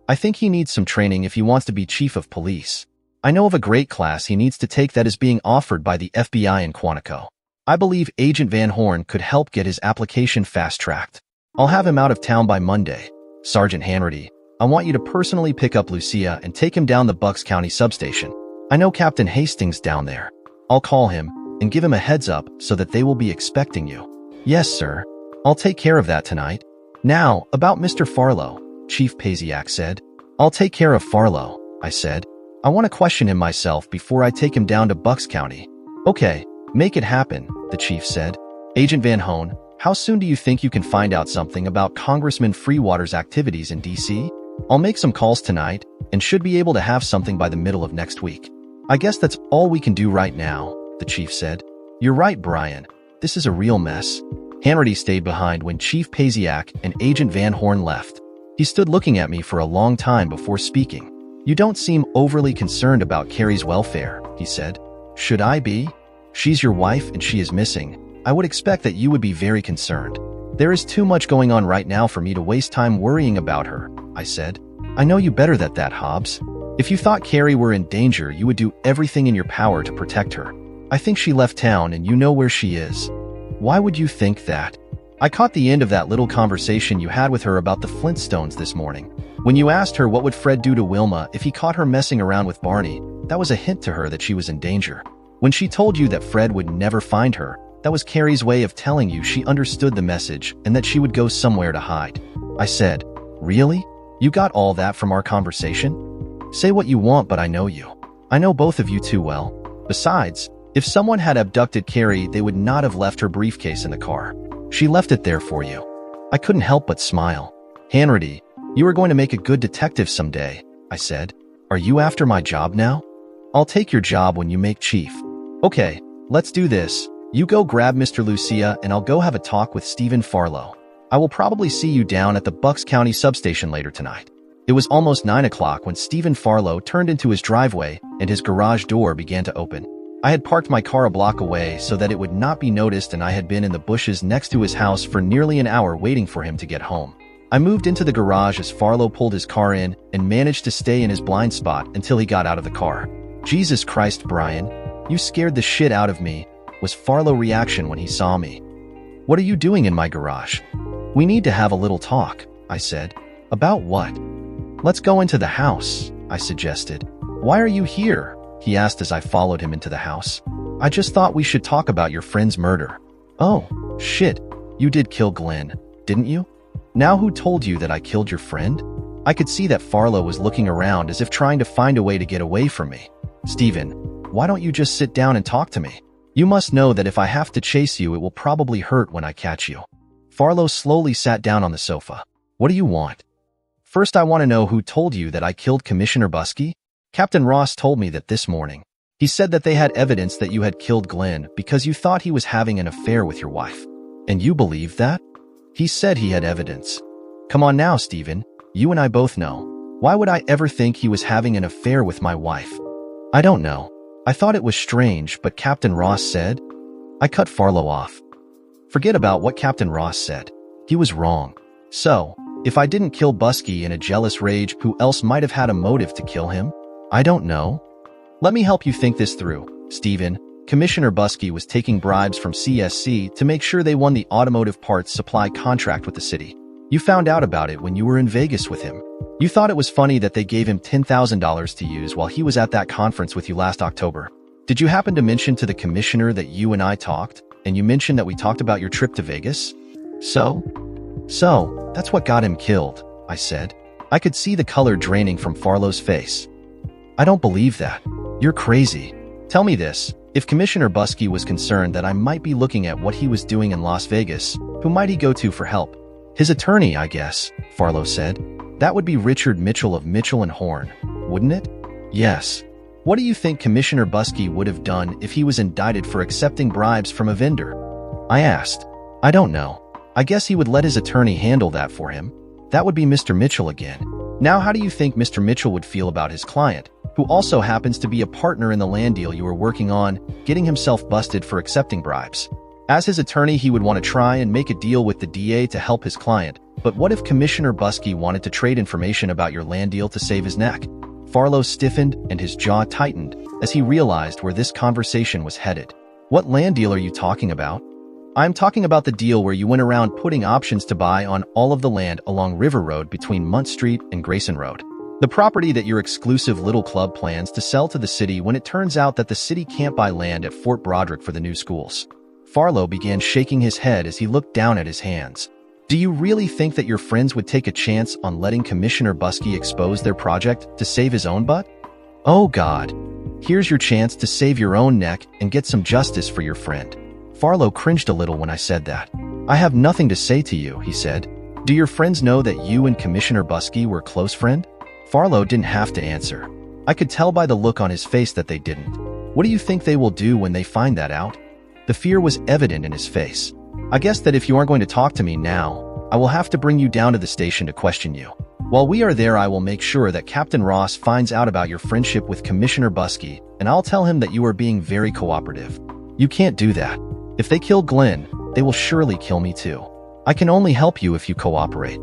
S1: I think he needs some training if he wants to be chief of police. I know of a great class he needs to take that is being offered by the FBI in Quantico. I believe Agent Van Horn could help get his application fast-tracked. I'll have him out of town by Monday. Sergeant Hannity, I want you to personally pick up Lucia and take him down the Bucks County substation. I know Captain Hastings down there. I'll call him and give him a heads up so that they will be expecting you. Yes, sir. I'll take care of that tonight. Now, about Mr. Farlow, Chief Pasiak said. I'll take care of Farlow, I said. I want to question him myself before I take him down to Bucks County. Okay, make it happen, the chief said. Agent Van Horn, how soon do you think you can find out something about Congressman Freewater's activities in D.C.? I'll make some calls tonight and should be able to have something by the middle of next week. I guess that's all we can do right now, the chief said. You're right, Brian. This is a real mess. Hannity stayed behind when Chief Pasiak and Agent Van Horn left. He stood looking at me for a long time before speaking. You don't seem overly concerned about Carrie's welfare, he said. Should I be? She's your wife and she is missing. I would expect that you would be very concerned. There is too much going on right now for me to waste time worrying about her, I said. I know you better than that, Hobbs. If you thought Carrie were in danger, you would do everything in your power to protect her. I think she left town and you know where she is. Why would you think that? I caught the end of that little conversation you had with her about the Flintstones this morning. When you asked her what would Fred do to Wilma if he caught her messing around with Barney, that was a hint to her that she was in danger. When she told you that Fred would never find her, that was Carrie's way of telling you she understood the message and that she would go somewhere to hide. I said, Really? You got all that from our conversation? Say what you want, but I know you. I know both of you too well. Besides, if someone had abducted Carrie, they would not have left her briefcase in the car. She left it there for you. I couldn't help but smile. Hannity, you are going to make a good detective someday, I said. Are you after my job now? I'll take your job when you make chief. Okay, let's do this. You go grab Mr. Lucia and I'll go have a talk with Stephen Farlow. I will probably see you down at the Bucks County substation later tonight. It was almost 9 o'clock when Stephen Farlow turned into his driveway and his garage door began to open. I had parked my car a block away so that it would not be noticed, and I had been in the bushes next to his house for nearly an hour waiting for him to get home. I moved into the garage as Farlow pulled his car in and managed to stay in his blind spot until he got out of the car. Jesus Christ, Brian, you scared the shit out of me, was Farlow's reaction when he saw me. What are you doing in my garage? We need to have a little talk, I said. About what? Let's go into the house, I suggested. Why are you here? He asked as I followed him into the house. I just thought we should talk about your friend's murder. Oh, shit. You did kill Glenn, didn't you? Now who told you that I killed your friend? I could see that Farlow was looking around as if trying to find a way to get away from me. Stephen, why don't you just sit down and talk to me? You must know that if I have to chase you, it will probably hurt when I catch you. Farlow slowly sat down on the sofa. What do you want? First, I want to know who told you that I killed Commissioner Buskey? Captain Ross told me that this morning. He said that they had evidence that you had killed Glenn because you thought he was having an affair with your wife. And you believed that? He said he had evidence. Come on now, Stephen. You and I both know. Why would I ever think he was having an affair with my wife? I don't know. I thought it was strange, but Captain Ross said. I cut Farlow off. Forget about what Captain Ross said. He was wrong. So, if I didn't kill Busky in a jealous rage, who else might have had a motive to kill him? I don't know. Let me help you think this through, Stephen. Commissioner Busky was taking bribes from CSC to make sure they won the automotive parts supply contract with the city. You found out about it when you were in Vegas with him. You thought it was funny that they gave him $10,000 to use while he was at that conference with you last October. Did you happen to mention to the commissioner that you and I talked, and you mentioned that we talked about your trip to Vegas? So, that's what got him killed, I said. I could see the color draining from Farlow's face. I don't believe that. You're crazy. Tell me this. If Commissioner Busky was concerned that I might be looking at what he was doing in Las Vegas, who might he go to for help? His attorney, I guess, Farlow said. That would be Richard Mitchell of Mitchell & Horn, wouldn't it? Yes. What do you think Commissioner Busky would have done if he was indicted for accepting bribes from a vendor? I asked. I don't know. I guess he would let his attorney handle that for him. That would be Mr. Mitchell again. Now, how do you think Mr. Mitchell would feel about his client, who also happens to be a partner in the land deal you were working on, getting himself busted for accepting bribes? As his attorney, he would want to try and make a deal with the DA to help his client. But what if Commissioner Busky wanted to trade information about your land deal to save his neck? Farlow stiffened and his jaw tightened as he realized where this conversation was headed. What land deal are you talking about? I'm talking about the deal where you went around putting options to buy on all of the land along River Road between Munt Street and Grayson Road. The property that your exclusive little club plans to sell to the city when it turns out that the city can't buy land at Fort Broderick for the new schools. Farlow began shaking his head as he looked down at his hands. Do you really think that your friends would take a chance on letting Commissioner Busky expose their project to save his own butt? Oh God. Here's your chance to save your own neck and get some justice for your friend. Farlow cringed a little when I said that. I have nothing to say to you, he said. Do your friends know that you and Commissioner Busky were close friend? Farlow didn't have to answer. I could tell by the look on his face that they didn't. What do you think they will do when they find that out? The fear was evident in his face. I guess that if you aren't going to talk to me now, I will have to bring you down to the station to question you. While we are there, I will make sure that Captain Ross finds out about your friendship with Commissioner Busky, and I'll tell him that you are being very cooperative. You can't do that. If they kill Glenn, they will surely kill me too. I can only help you if you cooperate.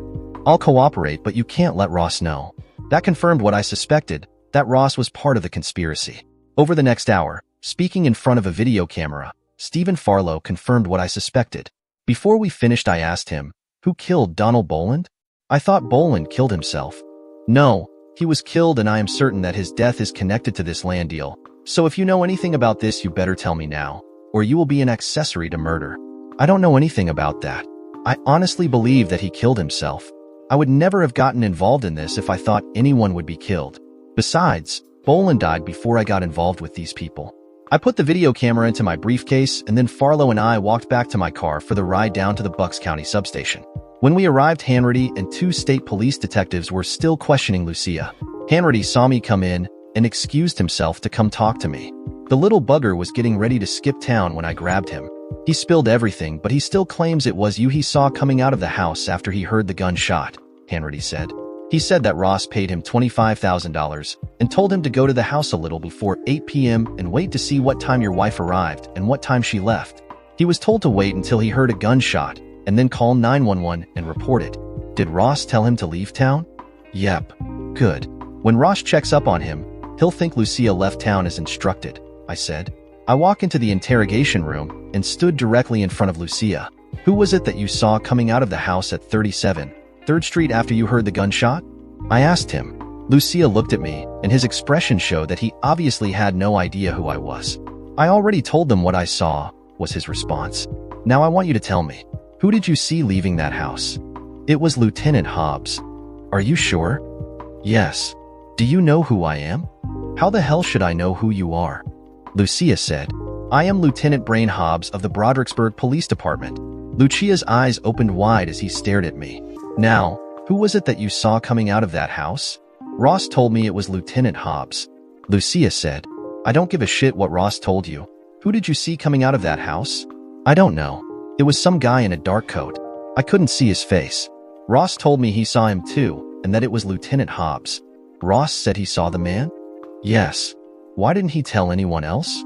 S1: I'll cooperate, but you can't let Ross know. That confirmed what I suspected, that Ross was part of the conspiracy. Over the next hour, speaking in front of a video camera, Stephen Farlow confirmed what I suspected. Before we finished, I asked him, who killed Donald Boland? I thought Boland killed himself. No, he was killed, and I am certain that his death is connected to this land deal. So if you know anything about this, you better tell me now, or you will be an accessory to murder. I don't know anything about that. I honestly believe that he killed himself. I would never have gotten involved in this if I thought anyone would be killed. Besides, Boland died before I got involved with these people. I put the video camera into my briefcase, and then Farlow and I walked back to my car for the ride down to the Bucks County substation. When we arrived, Hanratty and two state police detectives were still questioning Lucia. Hanratty saw me come in and excused himself to come talk to me. The little bugger was getting ready to skip town when I grabbed him. He spilled everything, but he still claims it was you he saw coming out of the house after he heard the gunshot, Hanratty said. He said that Ross paid him $25,000 and told him to go to the house a little before 8 p.m. and wait to see what time your wife arrived and what time she left. He was told to wait until he heard a gunshot and then call 911 and report it. Did Ross tell him to leave town? Yep. Good. When Ross checks up on him, he'll think Lucia left town as instructed, I said. I walk into the interrogation room and stood directly in front of Lucia. Who was it that you saw coming out of the house at 37 3rd Street after you heard the gunshot? I asked him. Lucia looked at me, and his expression showed that he obviously had no idea who I was. I already told them what I saw, was his response. Now I want you to tell me. Who did you see leaving that house? It was Lieutenant Hobbs. Are you sure? Yes. Do you know who I am? How the hell should I know who you are? Lucia said. I am Lieutenant Brain Hobbs of the Brodericksburg Police Department. Lucia's eyes opened wide as he stared at me. Now, who was it that you saw coming out of that house? Ross told me it was Lieutenant Hobbs. Lucia said. I don't give a shit what Ross told you. Who did you see coming out of that house? I don't know. It was some guy in a dark coat. I couldn't see his face. Ross told me he saw him too, and that it was Lieutenant Hobbs. Ross said he saw the man? Yes. Why didn't he tell anyone else?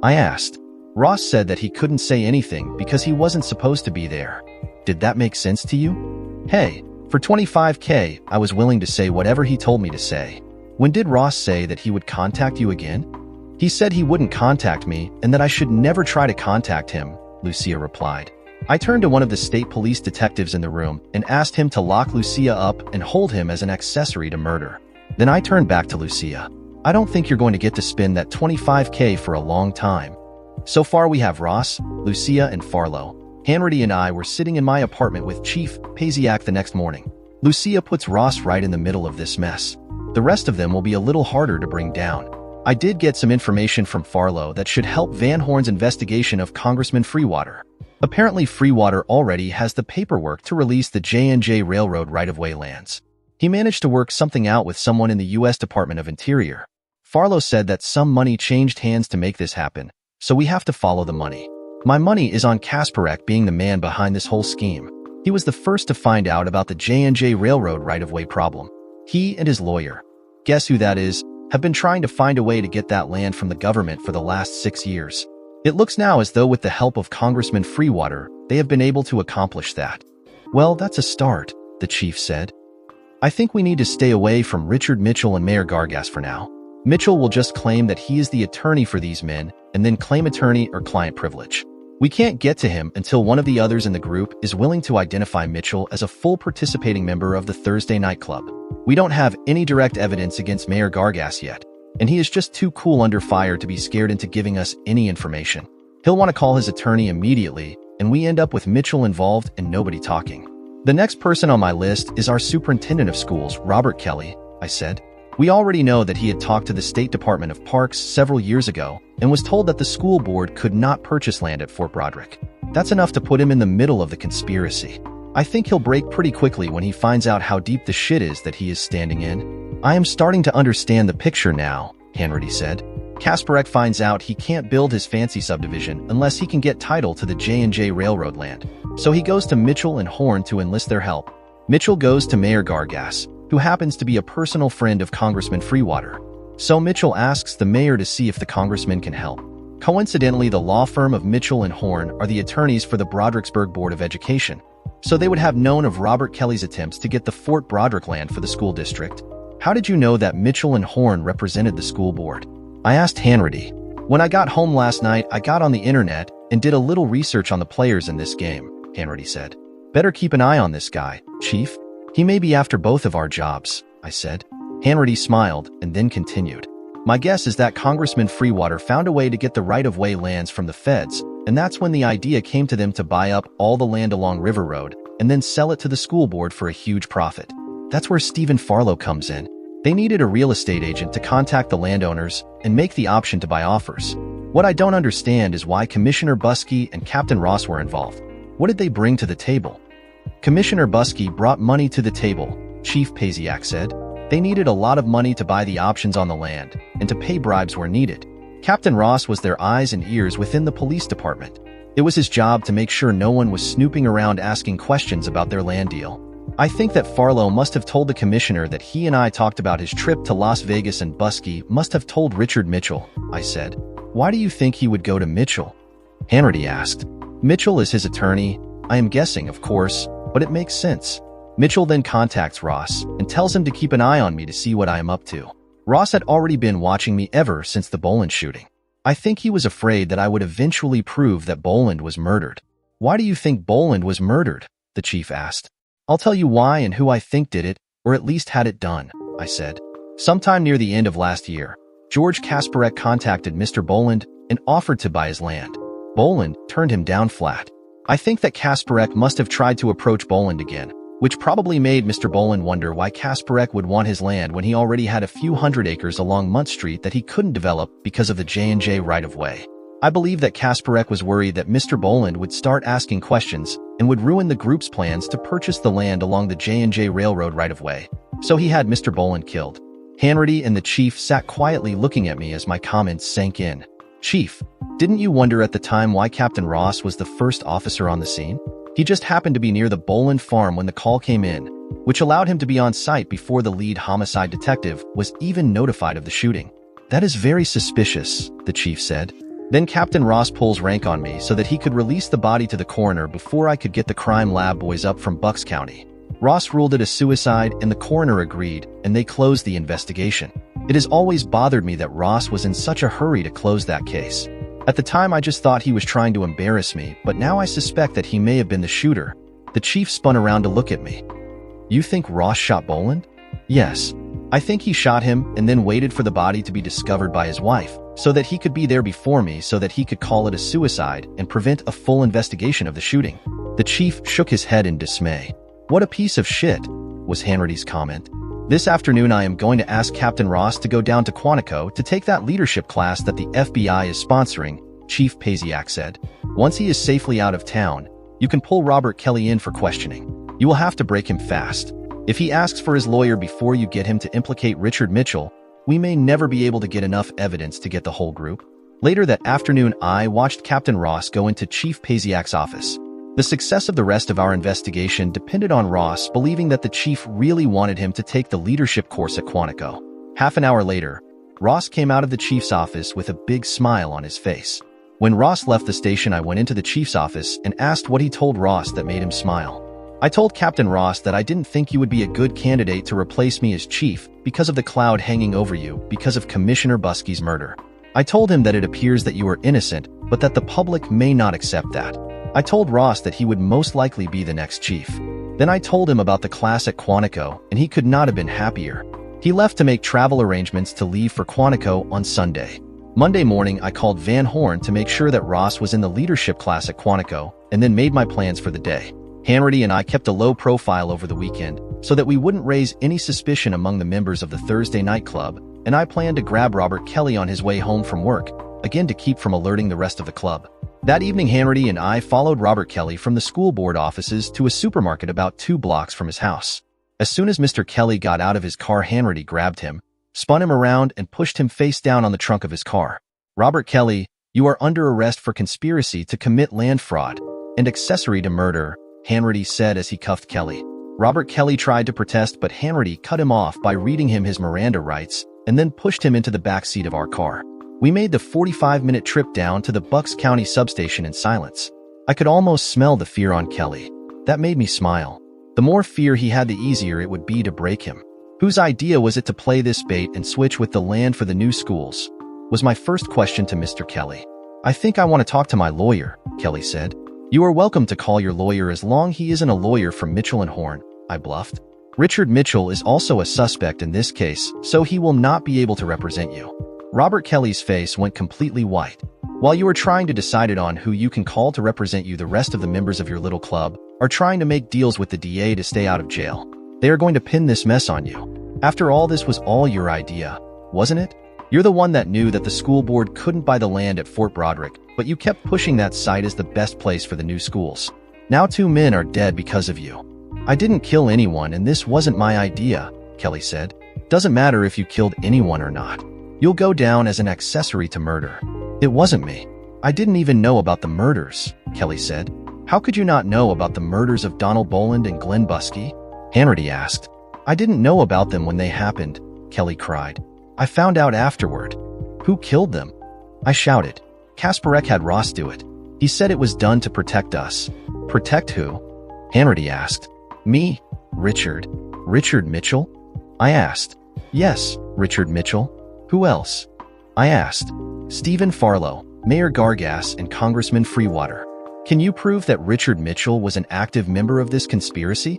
S1: I asked. Ross said that he couldn't say anything because he wasn't supposed to be there. Did that make sense to you? Hey, for $25K, I was willing to say whatever he told me to say. When did Ross say that he would contact you again? He said he wouldn't contact me and that I should never try to contact him, Lucia replied. I turned to one of the state police detectives in the room and asked him to lock Lucia up and hold him as an accessory to murder. Then I turned back to Lucia. I don't think you're going to get to spend that $25K for a long time. So far we have Ross, Lucia, and Farlow. Hanratty and I were sitting in my apartment with Chief Pasiak the next morning. Lucia puts Ross right in the middle of this mess. The rest of them will be a little harder to bring down. I did get some information from Farlow that should help Van Horn's investigation of Congressman Freewater. Apparently Freewater already has the paperwork to release the J&J Railroad right-of-way lands. He managed to work something out with someone in the U.S. Department of Interior. Farlow said that some money changed hands to make this happen, so we have to follow the money. My money is on Kasparek being the man behind this whole scheme. He was the first to find out about the J&J Railroad right-of-way problem. He and his lawyer, guess who that is, have been trying to find a way to get that land from the government for the last 6 years. It looks now as though with the help of Congressman Freewater, they have been able to accomplish that. Well, that's a start, the chief said. I think we need to stay away from Richard Mitchell and Mayor Gargas for now. Mitchell will just claim that he is the attorney for these men and then claim attorney or client privilege. We can't get to him until one of the others in the group is willing to identify Mitchell as a full participating member of the Thursday night club. We don't have any direct evidence against Mayor Gargas yet, and he is just too cool under fire to be scared into giving us any information. He'll want to call his attorney immediately, and we end up with Mitchell involved and nobody talking. The next person on my list is our superintendent of schools, Robert Kelly, I said. We already know that he had talked to the State Department of Parks several years ago and was told that the school board could not purchase land at Fort Broderick. That's enough to put him in the middle of the conspiracy. I think he'll break pretty quickly when he finds out how deep the shit is that he is standing in. I am starting to understand the picture now, Hanratty said. Kasparek finds out he can't build his fancy subdivision unless he can get title to the J&J Railroad land. So he goes to Mitchell and Horn to enlist their help. Mitchell goes to Mayor Gargas, who happens to be a personal friend of Congressman Freewater. So Mitchell asks the mayor to see if the congressman can help. Coincidentally, the law firm of Mitchell and Horn are the attorneys for the Brodericksburg Board of Education, so they would have known of Robert Kelly's attempts to get the Fort Broderick land for the school district. How did you know that Mitchell and Horn represented the school board? I asked Hanratty. When I got home last night, I got on the internet and did a little research on the players in this game, Hanratty said. Better keep an eye on this guy, Chief. He may be after both of our jobs, I said. Hanratty smiled and then continued. My guess is that Congressman Freewater found a way to get the right-of-way lands from the feds, and that's when the idea came to them to buy up all the land along River Road and then sell it to the school board for a huge profit. That's where Stephen Farlow comes in. They needed a real estate agent to contact the landowners and make the option to buy offers. What I don't understand is why Commissioner Buskey and Captain Ross were involved. What did they bring to the table? Commissioner Buskey brought money to the table, Chief Pasiak said. They needed a lot of money to buy the options on the land and to pay bribes where needed. Captain Ross was their eyes and ears within the police department. It was his job to make sure no one was snooping around asking questions about their land deal. I think that Farlow must have told the commissioner that he and I talked about his trip to Las Vegas, and Buskey must have told Richard Mitchell, I said. Why do you think he would go to Mitchell? Hanratty asked. Mitchell is his attorney. I am guessing, of course, but it makes sense. Mitchell then contacts Ross and tells him to keep an eye on me to see what I am up to. Ross had already been watching me ever since the Boland shooting. I think he was afraid that I would eventually prove that Boland was murdered. Why do you think Boland was murdered? The chief asked. I'll tell you why and who I think did it, or at least had it done, I said. Sometime near the end of last year, George Kasparek contacted Mr. Boland and offered to buy his land. Boland turned him down flat. I think that Kasparek must have tried to approach Boland again, which probably made Mr. Boland wonder why Kasparek would want his land when he already had a few hundred acres along Munt Street that he couldn't develop because of the J&J right-of-way. I believe that Kasparek was worried that Mr. Boland would start asking questions and would ruin the group's plans to purchase the land along the J&J Railroad right-of-way. So he had Mr. Boland killed. Hanratty and the chief sat quietly looking at me as my comments sank in. Chief, didn't you wonder at the time why Captain Ross was the first officer on the scene? He just happened to be near the Boland farm when the call came in, which allowed him to be on site before the lead homicide detective was even notified of the shooting. That is very suspicious, the chief said. Then Captain Ross pulls rank on me so that he could release the body to the coroner before I could get the crime lab boys up from Bucks County. Ross ruled it a suicide and the coroner agreed, and they closed the investigation. It has always bothered me that Ross was in such a hurry to close that case. At the time, I just thought he was trying to embarrass me, but now I suspect that he may have been the shooter. The chief spun around to look at me. You think Ross shot Boland? Yes. I think he shot him and then waited for the body to be discovered by his wife, so that he could be there before me so that he could call it a suicide and prevent a full investigation of the shooting. The chief shook his head in dismay. What a piece of shit, was Hanratty's comment. This afternoon I am going to ask Captain Ross to go down to Quantico to take that leadership class that the FBI is sponsoring, Chief Pasiak said. Once he is safely out of town, you can pull Robert Kelly in for questioning. You will have to break him fast. If he asks for his lawyer before you get him to implicate Richard Mitchell, we may never be able to get enough evidence to get the whole group. Later that afternoon, I watched Captain Ross go into Chief Pasiak's office. The success of the rest of our investigation depended on Ross believing that the chief really wanted him to take the leadership course at Quantico. Half an hour later, Ross came out of the chief's office with a big smile on his face. When Ross left the station, I went into the chief's office and asked what he told Ross that made him smile. I told Captain Ross that I didn't think you would be a good candidate to replace me as chief because of the cloud hanging over you because of Commissioner Buskey's murder. I told him that it appears that you are innocent, but that the public may not accept that. I told Ross that he would most likely be the next chief. Then I told him about the class at Quantico, and he could not have been happier. He left to make travel arrangements to leave for Quantico on Sunday. Monday morning, I called Van Horn to make sure that Ross was in the leadership class at Quantico, and then made my plans for the day. Hanratty and I kept a low profile over the weekend so that we wouldn't raise any suspicion among the members of the Thursday night club, and I planned to grab Robert Kelly on his way home from work, again to keep from alerting the rest of the club. That evening, Hanratty and I followed Robert Kelly from the school board offices to a supermarket about 2 blocks from his house. As soon as Mr. Kelly got out of his car, Hanratty grabbed him, spun him around, and pushed him face down on the trunk of his car. Robert Kelly, you are under arrest for conspiracy to commit land fraud and accessory to murder, Hanratty said as he cuffed Kelly. Robert Kelly tried to protest, but Hanratty cut him off by reading him his Miranda rights and then pushed him into the back seat of our car. We made the 45-minute trip down to the Bucks County substation in silence. I could almost smell the fear on Kelly. That made me smile. The more fear he had, the easier it would be to break him. Whose idea was it to play this bait and switch with the land for the new schools? Was my first question to Mr. Kelly. I think I want to talk to my lawyer, Kelly said. You are welcome to call your lawyer as long he isn't a lawyer from Mitchell and Horn, I bluffed. Richard Mitchell is also a suspect in this case, so he will not be able to represent you. Robert Kelly's face went completely white. While you are trying to decide on who you can call to represent you, the rest of the members of your little club are trying to make deals with the DA to stay out of jail. They are going to pin this mess on you. After all, this was all your idea, wasn't it? You're the one that knew that the school board couldn't buy the land at Fort Broderick, but you kept pushing that site as the best place for the new schools. Now 2 men are dead because of you. I didn't kill anyone, and this wasn't my idea, Kelly said. Doesn't matter if you killed anyone or not. You'll go down as an accessory to murder. It wasn't me. I didn't even know about the murders, Kelly said. How could you not know about the murders of Donald Boland and Glenn Buskey? Hanratty asked. I didn't know about them when they happened, Kelly cried. I found out afterward. Who killed them? I shouted. Kasparek had Ross do it. He said it was done to protect us. Protect who? Hanratty asked. Me? Richard? Richard Mitchell? I asked. Yes, Richard Mitchell. Who else? I asked. Stephen Farlow, Mayor Gargas, and Congressman Freewater. Can you prove that Richard Mitchell was an active member of this conspiracy?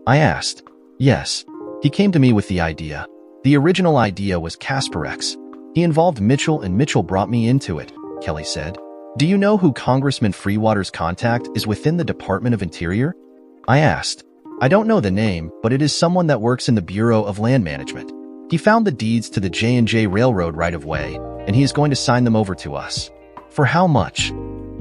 S1: I asked. Yes. He came to me with the idea. The original idea was Kasparek's. He involved Mitchell, and Mitchell brought me into it, Kelly said. Do you know who Congressman Freewater's contact is within the Department of Interior? I asked. I don't know the name, but it is someone that works in the Bureau of Land Management. He found the deeds to the J&J Railroad right-of-way, and he is going to sign them over to us. For how much?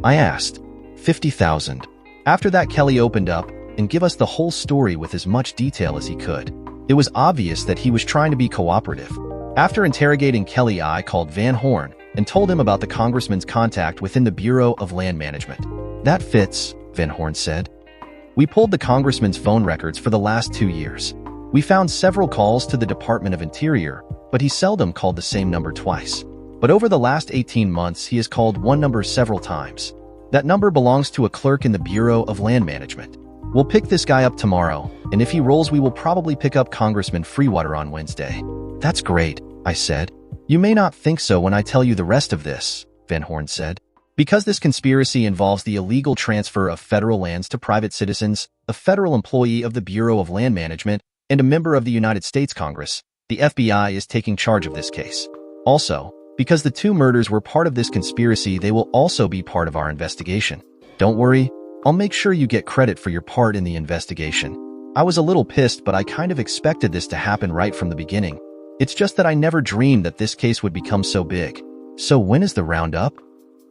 S1: I asked. $50,000. After that, Kelly opened up and gave us the whole story with as much detail as he could. It was obvious that he was trying to be cooperative. After interrogating Kelly, I called Van Horn and told him about the congressman's contact within the Bureau of Land Management. That fits, Van Horn said. We pulled the congressman's phone records for the last 2 years. We found several calls to the Department of Interior, but he seldom called the same number twice. But over the last 18 months, he has called one number several times. That number belongs to a clerk in the Bureau of Land Management. We'll pick this guy up tomorrow, and if he rolls, we will probably pick up Congressman Freewater on Wednesday." "That's great," I said. "You may not think so when I tell you the rest of this," Van Horn said. "Because this conspiracy involves the illegal transfer of federal lands to private citizens, a federal employee of the Bureau of Land Management, and a member of the United States Congress, the FBI is taking charge of this case. Also, because the two murders were part of this conspiracy, they will also be part of our investigation. Don't worry, I'll make sure you get credit for your part in the investigation." I was a little pissed, but I kind of expected this to happen right from the beginning. It's just that I never dreamed that this case would become so big. "So when is the roundup?"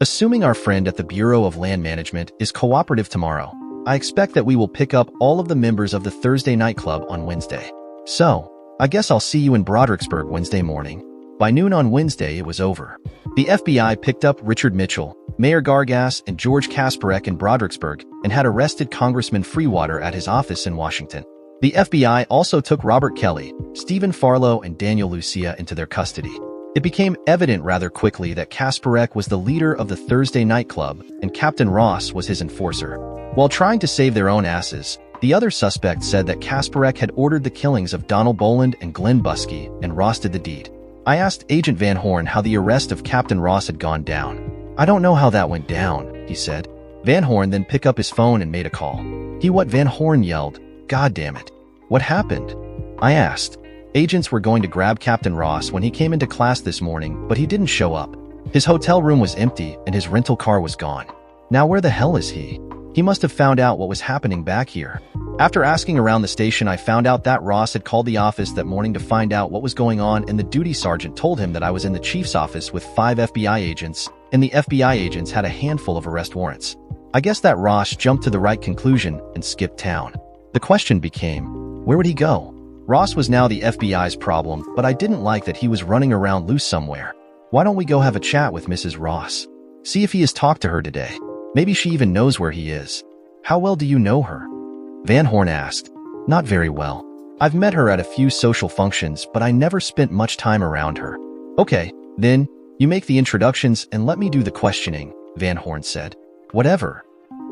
S1: "Assuming our friend at the Bureau of Land Management is cooperative tomorrow, I expect that we will pick up all of the members of the Thursday night club on Wednesday. So, I guess I'll see you in Brodericksburg Wednesday morning." By noon on Wednesday, it was over. The FBI picked up Richard Mitchell, Mayor Gargas, and George Kasparek in Brodericksburg and had arrested Congressman Freewater at his office in Washington. The FBI also took Robert Kelly, Stephen Farlow, and Daniel Lucia into their custody. It became evident rather quickly that Kasparek was the leader of the Thursday night club and Captain Ross was his enforcer. While trying to save their own asses, the other suspects said that Kasparek had ordered the killings of Donald Boland and Glenn Buskey, and Ross did the deed. I asked Agent Van Horn how the arrest of Captain Ross had gone down. "I don't know how that went down," he said. Van Horn then picked up his phone and made a call. What Van Horn yelled, "God damn it. What happened?" I asked. Agents were going to grab Captain Ross when he came into class this morning, but he didn't show up. His hotel room was empty and his rental car was gone. Now where the hell is he? He must have found out what was happening back here. After asking around the station, I found out that Ross had called the office that morning to find out what was going on, and the duty sergeant told him that I was in the chief's office with 5 FBI agents, and the FBI agents had a handful of arrest warrants. I guess that Ross jumped to the right conclusion and skipped town. The question became, where would he go? Ross was now the FBI's problem, but I didn't like that he was running around loose somewhere. Why don't we go have a chat with Mrs. Ross? See if he has talked to her today. Maybe she even knows where he is. How well do you know her? Van Horn asked. Not very well. I've met her at a few social functions, but I never spent much time around her. Okay, then, you make the introductions and let me do the questioning, Van Horn said. Whatever.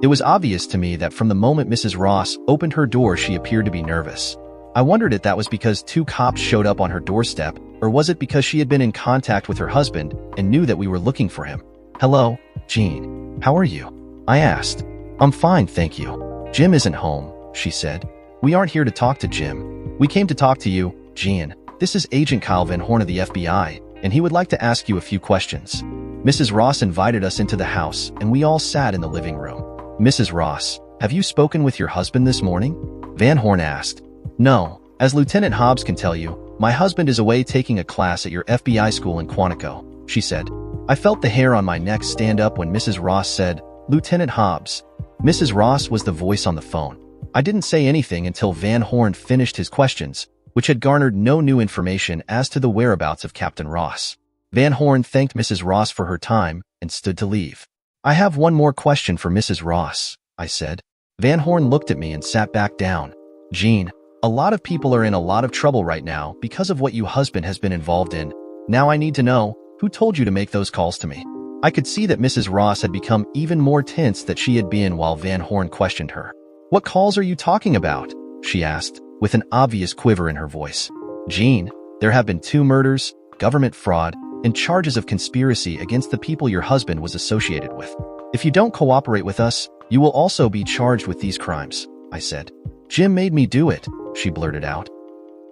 S1: It was obvious to me that from the moment Mrs. Ross opened her door, she appeared to be nervous. I wondered if that was because 2 cops showed up on her doorstep, or was it because she had been in contact with her husband and knew that we were looking for him. Hello, Jean. How are you? I asked. I'm fine, thank you. Jim isn't home, she said. We aren't here to talk to Jim. We came to talk to you, Jean. This is Agent Kyle Van Horn of the FBI, and he would like to ask you a few questions. Mrs. Ross invited us into the house, and we all sat in the living room. Mrs. Ross, have you spoken with your husband this morning? Van Horn asked. No. As Lieutenant Hobbs can tell you, my husband is away taking a class at your FBI school in Quantico, she said. I felt the hair on my neck stand up when Mrs. Ross said, Lieutenant Hobbs. Mrs. Ross was the voice on the phone. I didn't say anything until Van Horn finished his questions, which had garnered no new information as to the whereabouts of Captain Ross. Van Horn thanked Mrs. Ross for her time and stood to leave. I have one more question for Mrs. Ross, I said. Van Horn looked at me and sat back down. Jean, a lot of people are in a lot of trouble right now because of what your husband has been involved in. Now I need to know, who told you to make those calls to me? I could see that Mrs. Ross had become even more tense than she had been while Van Horn questioned her. What calls are you talking about? She asked, with an obvious quiver in her voice. Jean, there have been 2 murders, government fraud, and charges of conspiracy against the people your husband was associated with. If you don't cooperate with us, you will also be charged with these crimes, I said. Jim made me do it, she blurted out.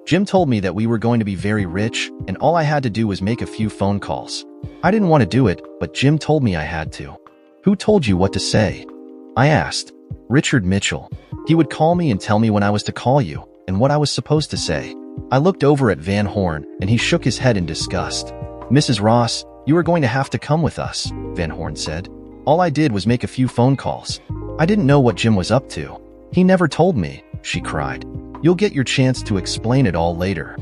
S1: Jim told me that we were going to be very rich, and all I had to do was make a few phone calls. I didn't want to do it, but Jim told me I had to. Who told you what to say? I asked. Richard Mitchell. He would call me and tell me when I was to call you, and what I was supposed to say. I looked over at Van Horn, and he shook his head in disgust. Mrs. Ross, you are going to have to come with us, Van Horn said. All I did was make a few phone calls. I didn't know what Jim was up to. He never told me, she cried. You'll get your chance to explain it all later.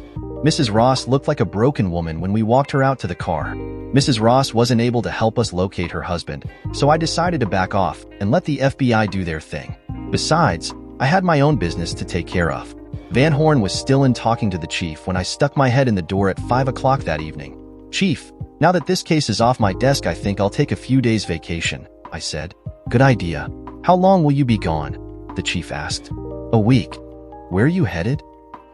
S1: Mrs. Ross looked like a broken woman when we walked her out to the car. Mrs. Ross wasn't able to help us locate her husband, so I decided to back off and let the FBI do their thing. Besides, I had my own business to take care of. Van Horn was still in talking to the chief when I stuck my head in the door at 5 o'clock that evening. Chief, Now that this case is off my desk, I think I'll take a few days vacation, I said. Good idea. How long will you be gone? The chief asked. A week. Where are you headed?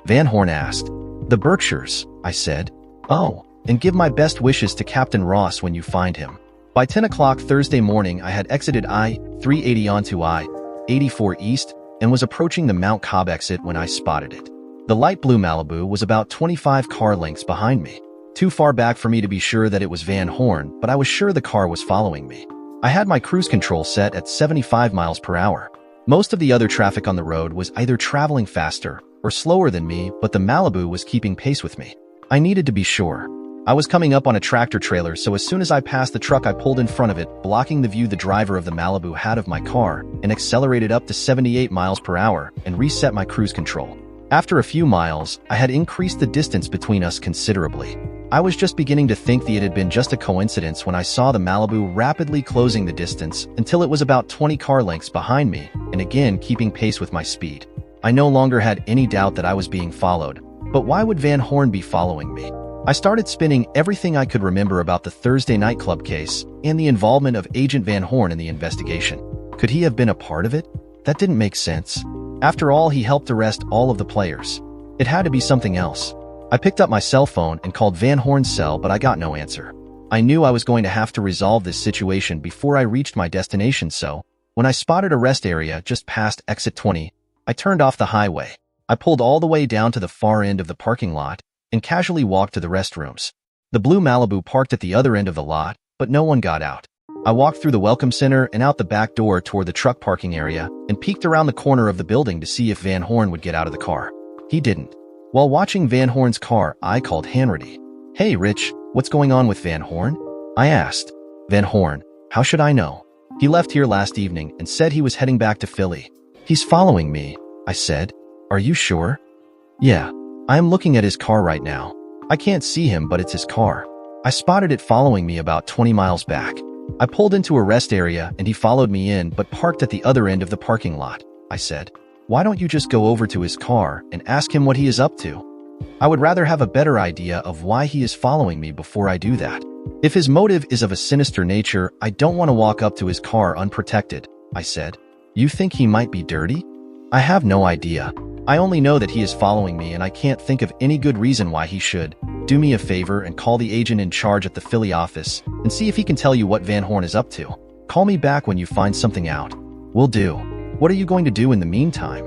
S1: Van Horn asked. The Berkshires, I said. Oh, and give my best wishes to Captain Ross when you find him. By 10 o'clock Thursday morning, I had exited I-380 onto I-84 East and was approaching the Mount Cobb exit when I spotted it. The light blue Malibu was about 25 car lengths behind me. Too far back for me to be sure that it was Van Horn, but I was sure the car was following me. I had my cruise control set at 75 miles per hour. Most of the other traffic on the road was either traveling faster or slower than me, but the Malibu was keeping pace with me. I needed to be sure. I was coming up on a tractor trailer, so as soon as I passed the truck, I pulled in front of it, blocking the view the driver of the Malibu had of my car, and accelerated up to 78 miles per hour and reset my cruise control. After a few miles, I had increased the distance between us considerably. I was just beginning to think that it had been just a coincidence when I saw the Malibu rapidly closing the distance until it was about 20 car lengths behind me and again keeping pace with my speed. I no longer had any doubt that I was being followed, but why would Van Horn be following me? I started spinning everything I could remember about the Thursday nightclub case and the involvement of Agent Van Horn in the investigation. Could he have been a part of it? That didn't make sense. After all, he helped arrest all of the players. It had to be something else. I picked up my cell phone and called Van Horn's cell, but I got no answer. I knew I was going to have to resolve this situation before I reached my destination, so when I spotted a rest area just past exit 20, I turned off the highway. I pulled all the way down to the far end of the parking lot and casually walked to the restrooms. The blue Malibu parked at the other end of the lot, but no one got out. I walked through the welcome center and out the back door toward the truck parking area and peeked around the corner of the building to see if Van Horn would get out of the car. He didn't. While watching Van Horn's car, I called Hanratty. Hey, Rich, what's going on with Van Horn? I asked. Van Horn, how should I know? He left here last evening and said he was heading back to Philly. He's following me, I said. Are you sure? Yeah, I am looking at his car right now. I can't see him, but it's his car. I spotted it following me about 20 miles back. I pulled into a rest area and he followed me in but parked at the other end of the parking lot, I said. Why don't you just go over to his car and ask him what he is up to? I would rather have a better idea of why he is following me before I do that. If his motive is of a sinister nature, I don't want to walk up to his car unprotected, I said. You think he might be dirty? I have no idea. I only know that he is following me and I can't think of any good reason why he should. Do me a favor and call the agent in charge at the Philly office and see if he can tell you what Van Horn is up to. Call me back when you find something out. Will do. What are you going to do in the meantime?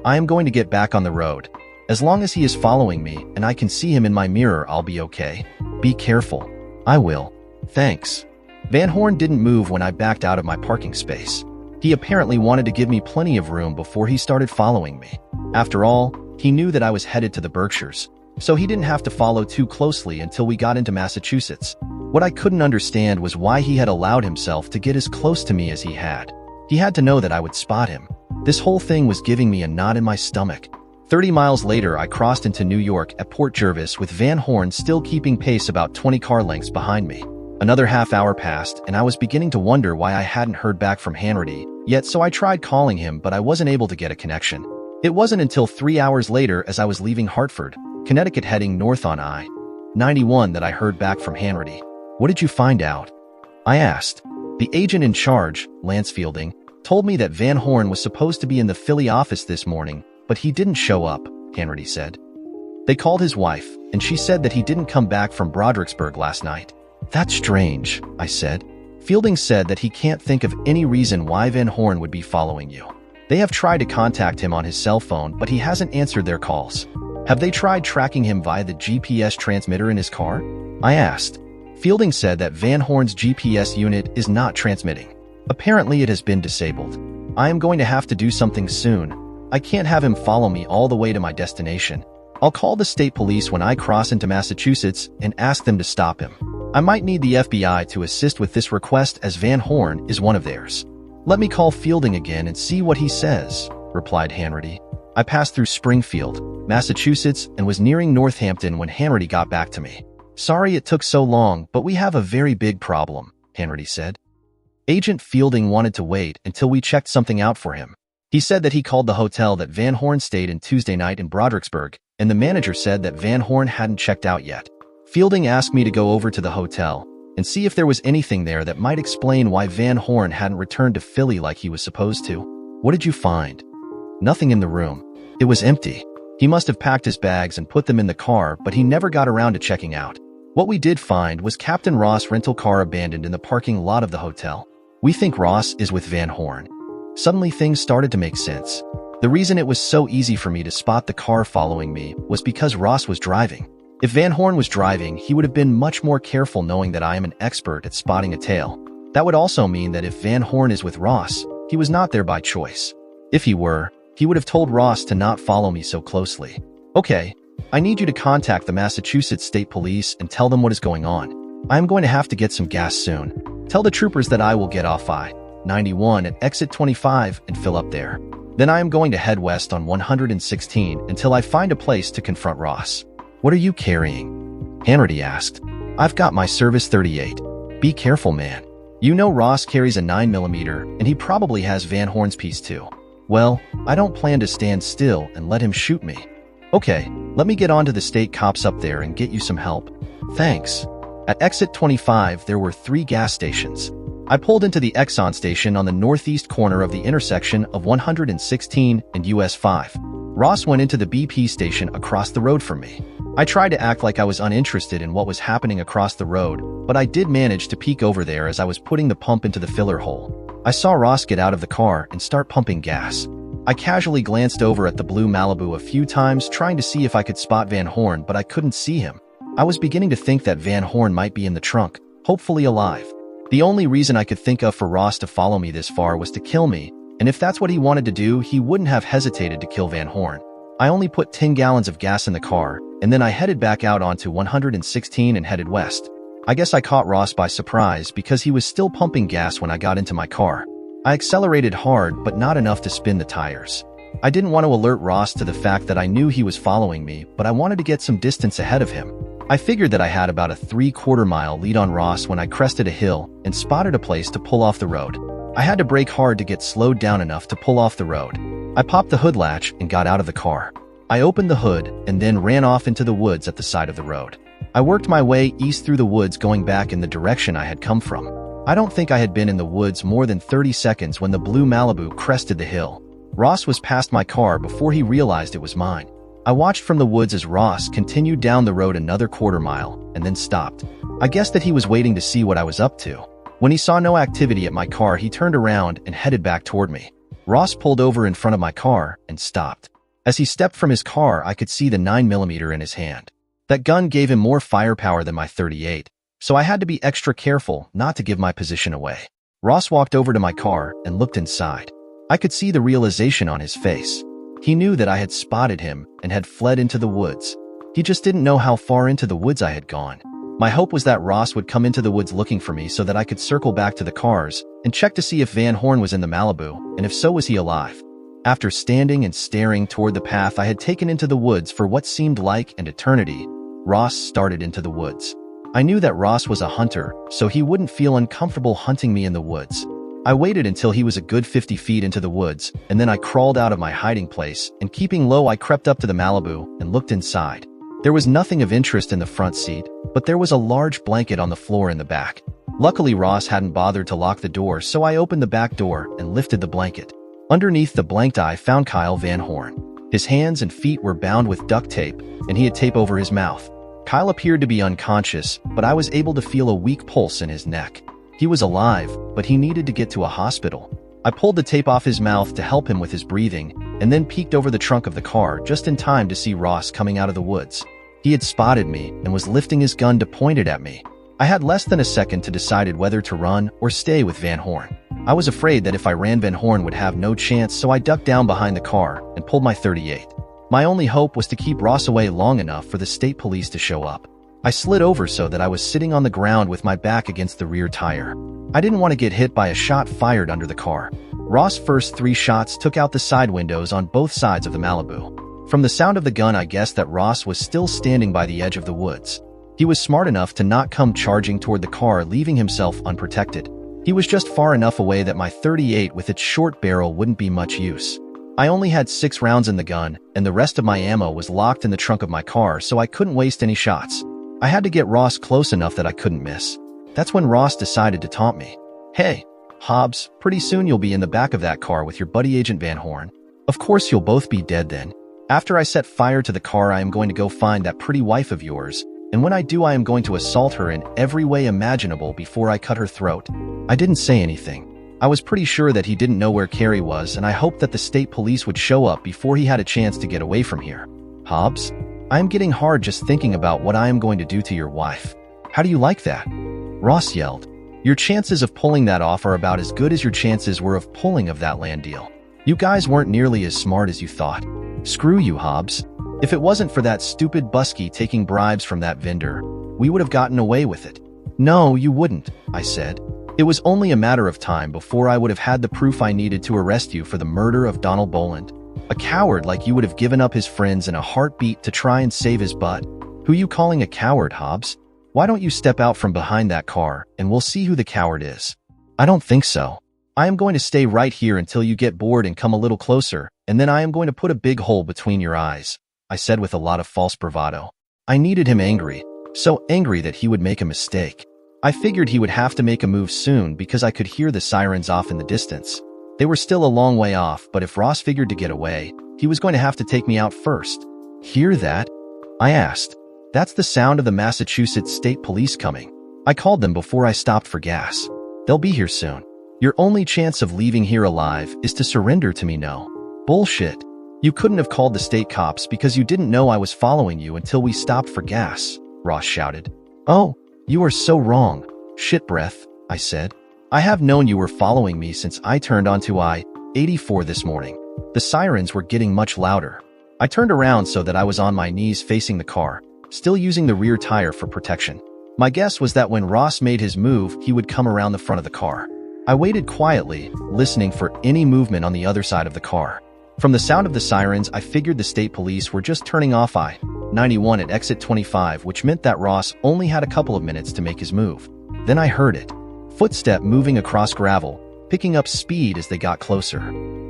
S1: I am going to get back on the road. As long as he is following me and I can see him in my mirror, I'll be okay. Be careful. I will. Thanks. Van Horn didn't move when I backed out of my parking space. He apparently wanted to give me plenty of room before he started following me. After all, he knew that I was headed to the Berkshires, so he didn't have to follow too closely until we got into Massachusetts. What I couldn't understand was why he had allowed himself to get as close to me as he had. He had to know that I would spot him. This whole thing was giving me a knot in my stomach. 30 miles later, I crossed into New York at Port Jervis with Van Horn still keeping pace about 20 car lengths behind me. Another half hour passed, and I was beginning to wonder why I hadn't heard back from Hanratty yet, so I tried calling him, but I wasn't able to get a connection. It wasn't until 3 hours later, as I was leaving Hartford, Connecticut heading north on I-91, that I heard back from Hanratty. What did you find out? I asked. The agent in charge, Lance Fielding, told me that Van Horn was supposed to be in the Philly office this morning, but he didn't show up, Hanratty said. They called his wife, and she said that he didn't come back from Brodericksburg last night. That's strange, I said. Fielding said that he can't think of any reason why Van Horn would be following you. They have tried to contact him on his cell phone, but he hasn't answered their calls. Have they tried tracking him via the GPS transmitter in his car? I asked. Fielding said that Van Horn's GPS unit is not transmitting. Apparently it has been disabled. I am going to have to do something soon. I can't have him follow me all the way to my destination. I'll call the state police when I cross into Massachusetts and ask them to stop him. I might need the FBI to assist with this request, as Van Horn is one of theirs. Let me call Fielding again and see what he says, replied Hanratty. I passed through Springfield, Massachusetts, and was nearing Northampton when Hanratty got back to me. Sorry it took so long, but we have a very big problem, Hanratty said. Agent Fielding wanted to wait until we checked something out for him. He said that he called the hotel that Van Horn stayed in Tuesday night in Brodericksburg, and the manager said that Van Horn hadn't checked out yet. Fielding asked me to go over to the hotel and see if there was anything there that might explain why Van Horn hadn't returned to Philly like he was supposed to. What did you find? Nothing in the room. It was empty. He must have packed his bags and put them in the car, but he never got around to checking out. What we did find was Captain Ross' rental car abandoned in the parking lot of the hotel. We think Ross is with Van Horn. Suddenly things started to make sense. The reason it was so easy for me to spot the car following me was because Ross was driving. If Van Horn was driving, he would have been much more careful knowing that I am an expert at spotting a tail. That would also mean that if Van Horn is with Ross, he was not there by choice. If he were, he would have told Ross to not follow me so closely. Okay, I need you to contact the Massachusetts State Police and tell them what is going on. I am going to have to get some gas soon. Tell the troopers that I will get off I-91 at exit 25 and fill up there. Then I am going to head west on 116 until I find a place to confront Ross. What are you carrying? Hannity asked. I've got my Service 38. Be careful, man. You know Ross carries a 9mm, and he probably has Van Horn's piece too. Well, I don't plan to stand still and let him shoot me. Okay, let me get on to the state cops up there and get you some help. Thanks. At exit 25, there were 3 gas stations. I pulled into the Exxon station on the northeast corner of the intersection of 116 and US 5. Ross went into the BP station across the road from me. I tried to act like I was uninterested in what was happening across the road, but I did manage to peek over there as I was putting the pump into the filler hole. I saw Ross get out of the car and start pumping gas. I casually glanced over at the blue Malibu a few times trying to see if I could spot Van Horn, but I couldn't see him. I was beginning to think that Van Horn might be in the trunk, hopefully alive. The only reason I could think of for Ross to follow me this far was to kill me, and if that's what he wanted to do, he wouldn't have hesitated to kill Van Horn. I only put 10 gallons of gas in the car, and then I headed back out onto 116 and headed west. I guess I caught Ross by surprise because he was still pumping gas when I got into my car. I accelerated hard, but not enough to spin the tires. I didn't want to alert Ross to the fact that I knew he was following me, but I wanted to get some distance ahead of him. I figured that I had about a 3/4 mile lead on Ross when I crested a hill and spotted a place to pull off the road. I had to brake hard to get slowed down enough to pull off the road. I popped the hood latch and got out of the car. I opened the hood and then ran off into the woods at the side of the road. I worked my way east through the woods going back in the direction I had come from. I don't think I had been in the woods more than 30 seconds when the blue Malibu crested the hill. Ross was past my car before he realized it was mine. I watched from the woods as Ross continued down the road another 1/4 mile and then stopped. I guessed that he was waiting to see what I was up to. When he saw no activity at my car, he turned around and headed back toward me. Ross pulled over in front of my car and stopped. As he stepped from his car, I could see the 9mm in his hand. That gun gave him more firepower than my 38, so I had to be extra careful not to give my position away. Ross walked over to my car and looked inside. I could see the realization on his face. He knew that I had spotted him and had fled into the woods. He just didn't know how far into the woods I had gone. My hope was that Ross would come into the woods looking for me so that I could circle back to the cars and check to see if Van Horn was in the Malibu, and if so, was he alive. After standing and staring toward the path I had taken into the woods for what seemed like an eternity, Ross started into the woods. I knew that Ross was a hunter, so he wouldn't feel uncomfortable hunting me in the woods. I waited until he was a good 50 feet into the woods, and then I crawled out of my hiding place, and keeping low, I crept up to the Malibu and looked inside. There was nothing of interest in the front seat, but there was a large blanket on the floor in the back. Luckily, Ross hadn't bothered to lock the door, so I opened the back door and lifted the blanket. Underneath the blanket, I found Kyle Van Horn. His hands and feet were bound with duct tape, and he had tape over his mouth. Kyle appeared to be unconscious, but I was able to feel a weak pulse in his neck. He was alive, but he needed to get to a hospital. I pulled the tape off his mouth to help him with his breathing, and then peeked over the trunk of the car just in time to see Ross coming out of the woods. He had spotted me and was lifting his gun to point it at me. I had less than a second to decide whether to run or stay with Van Horn. I was afraid that if I ran, Van Horn would have no chance, so I ducked down behind the car and pulled my 38. My only hope was to keep Ross away long enough for the state police to show up. I slid over so that I was sitting on the ground with my back against the rear tire. I didn't want to get hit by a shot fired under the car. Ross' first 3 shots took out the side windows on both sides of the Malibu. From the sound of the gun, I guessed that Ross was still standing by the edge of the woods. He was smart enough to not come charging toward the car, leaving himself unprotected. He was just far enough away that my 38 with its short barrel wouldn't be much use. I only had 6 rounds in the gun, and the rest of my ammo was locked in the trunk of my car, so I couldn't waste any shots. I had to get Ross close enough that I couldn't miss. That's when Ross decided to taunt me. "Hey, Hobbs, pretty soon you'll be in the back of that car with your buddy Agent Van Horn. Of course you'll both be dead then. After I set fire to the car, I am going to go find that pretty wife of yours, and when I do, I am going to assault her in every way imaginable before I cut her throat." I didn't say anything. I was pretty sure that he didn't know where Carrie was, and I hoped that the state police would show up before he had a chance to get away from here. "Hobbs, I am getting hard just thinking about what I am going to do to your wife." "How do you like that?" Ross yelled. "Your chances of pulling that off are about as good as your chances were of pulling of that land deal. You guys weren't nearly as smart as you thought." "Screw you, Hobbs. If it wasn't for that stupid busky taking bribes from that vendor, we would have gotten away with it." "No, you wouldn't," I said. "It was only a matter of time before I would have had the proof I needed to arrest you for the murder of Donald Boland. A coward like you would have given up his friends in a heartbeat to try and save his butt." "Who you calling a coward, Hobbs? Why don't you step out from behind that car and we'll see who the coward is?" "I don't think so. I am going to stay right here until you get bored and come a little closer, and then I am going to put a big hole between your eyes," I said with a lot of false bravado. I needed him angry, so angry that he would make a mistake. I figured he would have to make a move soon because I could hear the sirens off in the distance. They were still a long way off, but if Ross figured to get away, he was going to have to take me out first. "Hear that?" I asked. "That's the sound of the Massachusetts State Police coming. I called them before I stopped for gas. They'll be here soon. Your only chance of leaving here alive is to surrender to me now." "Bullshit. You couldn't have called the state cops because you didn't know I was following you until we stopped for gas," Ross shouted. "Oh, you are so wrong. Shit breath," I said. "I have known you were following me since I turned onto I-84 this morning." The sirens were getting much louder. I turned around so that I was on my knees facing the car, still using the rear tire for protection. My guess was that when Ross made his move, he would come around the front of the car. I waited quietly, listening for any movement on the other side of the car. From the sound of the sirens, I figured the state police were just turning off I-91 at exit 25, which meant that Ross only had a couple of minutes to make his move. Then I heard it. Footstep moving across gravel, picking up speed as they got closer.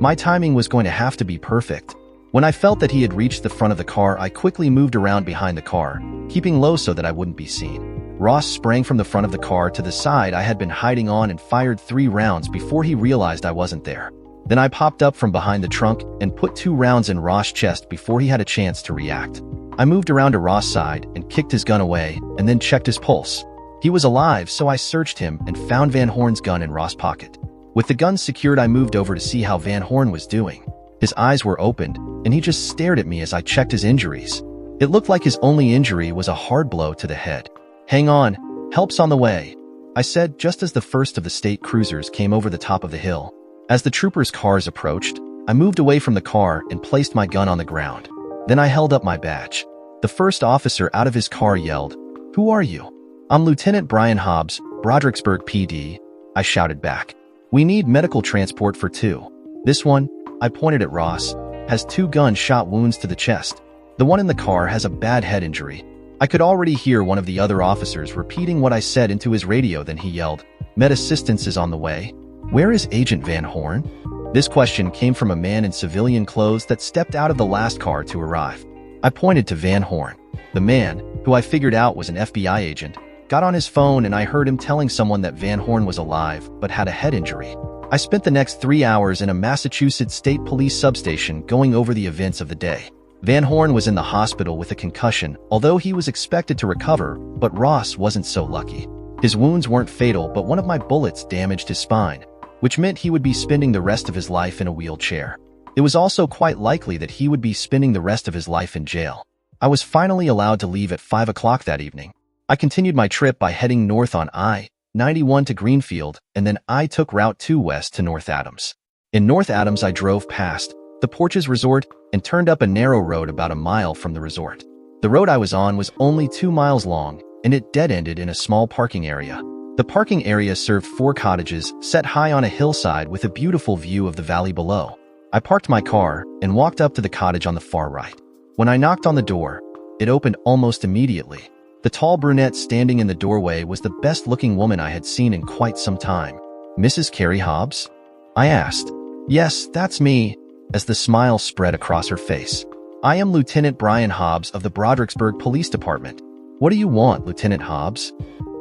S1: My timing was going to have to be perfect. When I felt that he had reached the front of the car, I quickly moved around behind the car, keeping low so that I wouldn't be seen. Ross sprang from the front of the car to the side I had been hiding on and fired 3 rounds before he realized I wasn't there. Then I popped up from behind the trunk and put 2 rounds in Ross' chest before he had a chance to react. I moved around to Ross' side and kicked his gun away and then checked his pulse. He was alive, so I searched him and found Van Horn's gun in Ross' pocket. With the gun secured, I moved over to see how Van Horn was doing. His eyes were opened, and he just stared at me as I checked his injuries. It looked like his only injury was a hard blow to the head. "Hang on, help's on the way," I said just as the first of the state cruisers came over the top of the hill. As the troopers' cars approached, I moved away from the car and placed my gun on the ground. Then I held up my badge. The first officer out of his car yelled, "Who are you?" "I'm Lieutenant Brian Hobbs, Brodericksburg PD," I shouted back. "We need medical transport for 2. This one," I pointed at Ross, "has 2 gunshot wounds to the chest. The one in the car has a bad head injury." I could already hear one of the other officers repeating what I said into his radio. Then he yelled, "Med assistance is on the way." "Where is Agent Van Horn?" This question came from a man in civilian clothes that stepped out of the last car to arrive. I pointed to Van Horn. The man, who I figured out was an FBI agent, got on his phone and I heard him telling someone that Van Horn was alive but had a head injury. I spent the next 3 hours in a Massachusetts State Police substation going over the events of the day. Van Horn was in the hospital with a concussion, although he was expected to recover, but Ross wasn't so lucky. His wounds weren't fatal, but one of my bullets damaged his spine, which meant he would be spending the rest of his life in a wheelchair. It was also quite likely that he would be spending the rest of his life in jail. I was finally allowed to leave at 5 o'clock that evening. I continued my trip by heading north on I-91 to Greenfield, and then I took Route 2 west to North Adams. In North Adams, I drove past the Porches Resort and turned up a narrow road about a mile from the resort. The road I was on was only 2 miles long, and it dead-ended in a small parking area. The parking area served 4 cottages set high on a hillside with a beautiful view of the valley below. I parked my car and walked up to the cottage on the far right. When I knocked on the door, it opened almost immediately. The tall brunette standing in the doorway was the best-looking woman I had seen in quite some time. "Mrs. Carrie Hobbs?" I asked. "Yes, that's me," as the smile spread across her face. "I am Lieutenant Brian Hobbs of the Brodericksburg Police Department. What do you want, Lieutenant Hobbs?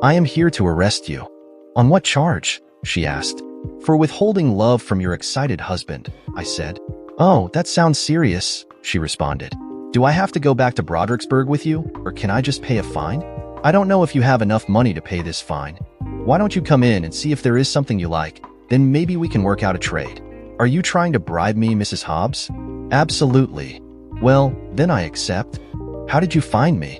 S1: I am here to arrest you. On what charge? She asked. For withholding love from your excited husband, I said. Oh, that sounds serious, she responded. Do I have to go back to Brodericksburg with you, or can I just pay a fine? I don't know if you have enough money to pay this fine. Why don't you come in and see if there is something you like? Then maybe we can work out a trade. Are you trying to bribe me, Mrs. Hobbs? Absolutely. Well, then I accept. How did you find me?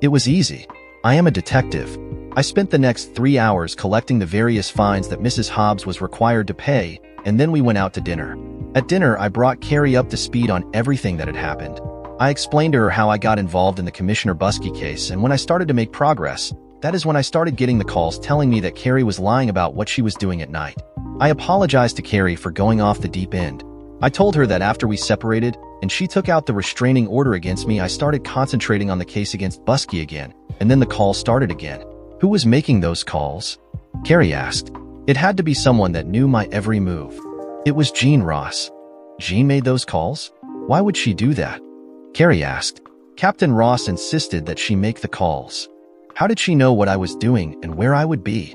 S1: It was easy. I am a detective. I spent the next 3 hours collecting the various fines that Mrs. Hobbs was required to pay, and then we went out to dinner. At dinner, I brought Carrie up to speed on everything that had happened. I explained to her how I got involved in the Commissioner Buskey case, and when I started to make progress, that is when I started getting the calls telling me that Carrie was lying about what she was doing at night. I apologized to Carrie for going off the deep end. I told her that after we separated, and she took out the restraining order against me, I started concentrating on the case against Buskey again, and then the calls started again. Who was making those calls? Carrie asked. It had to be someone that knew my every move. It was Jean Ross. Jean made those calls? Why would she do that? Carrie asked. Captain Ross insisted that she make the calls. How did she know what I was doing and where I would be?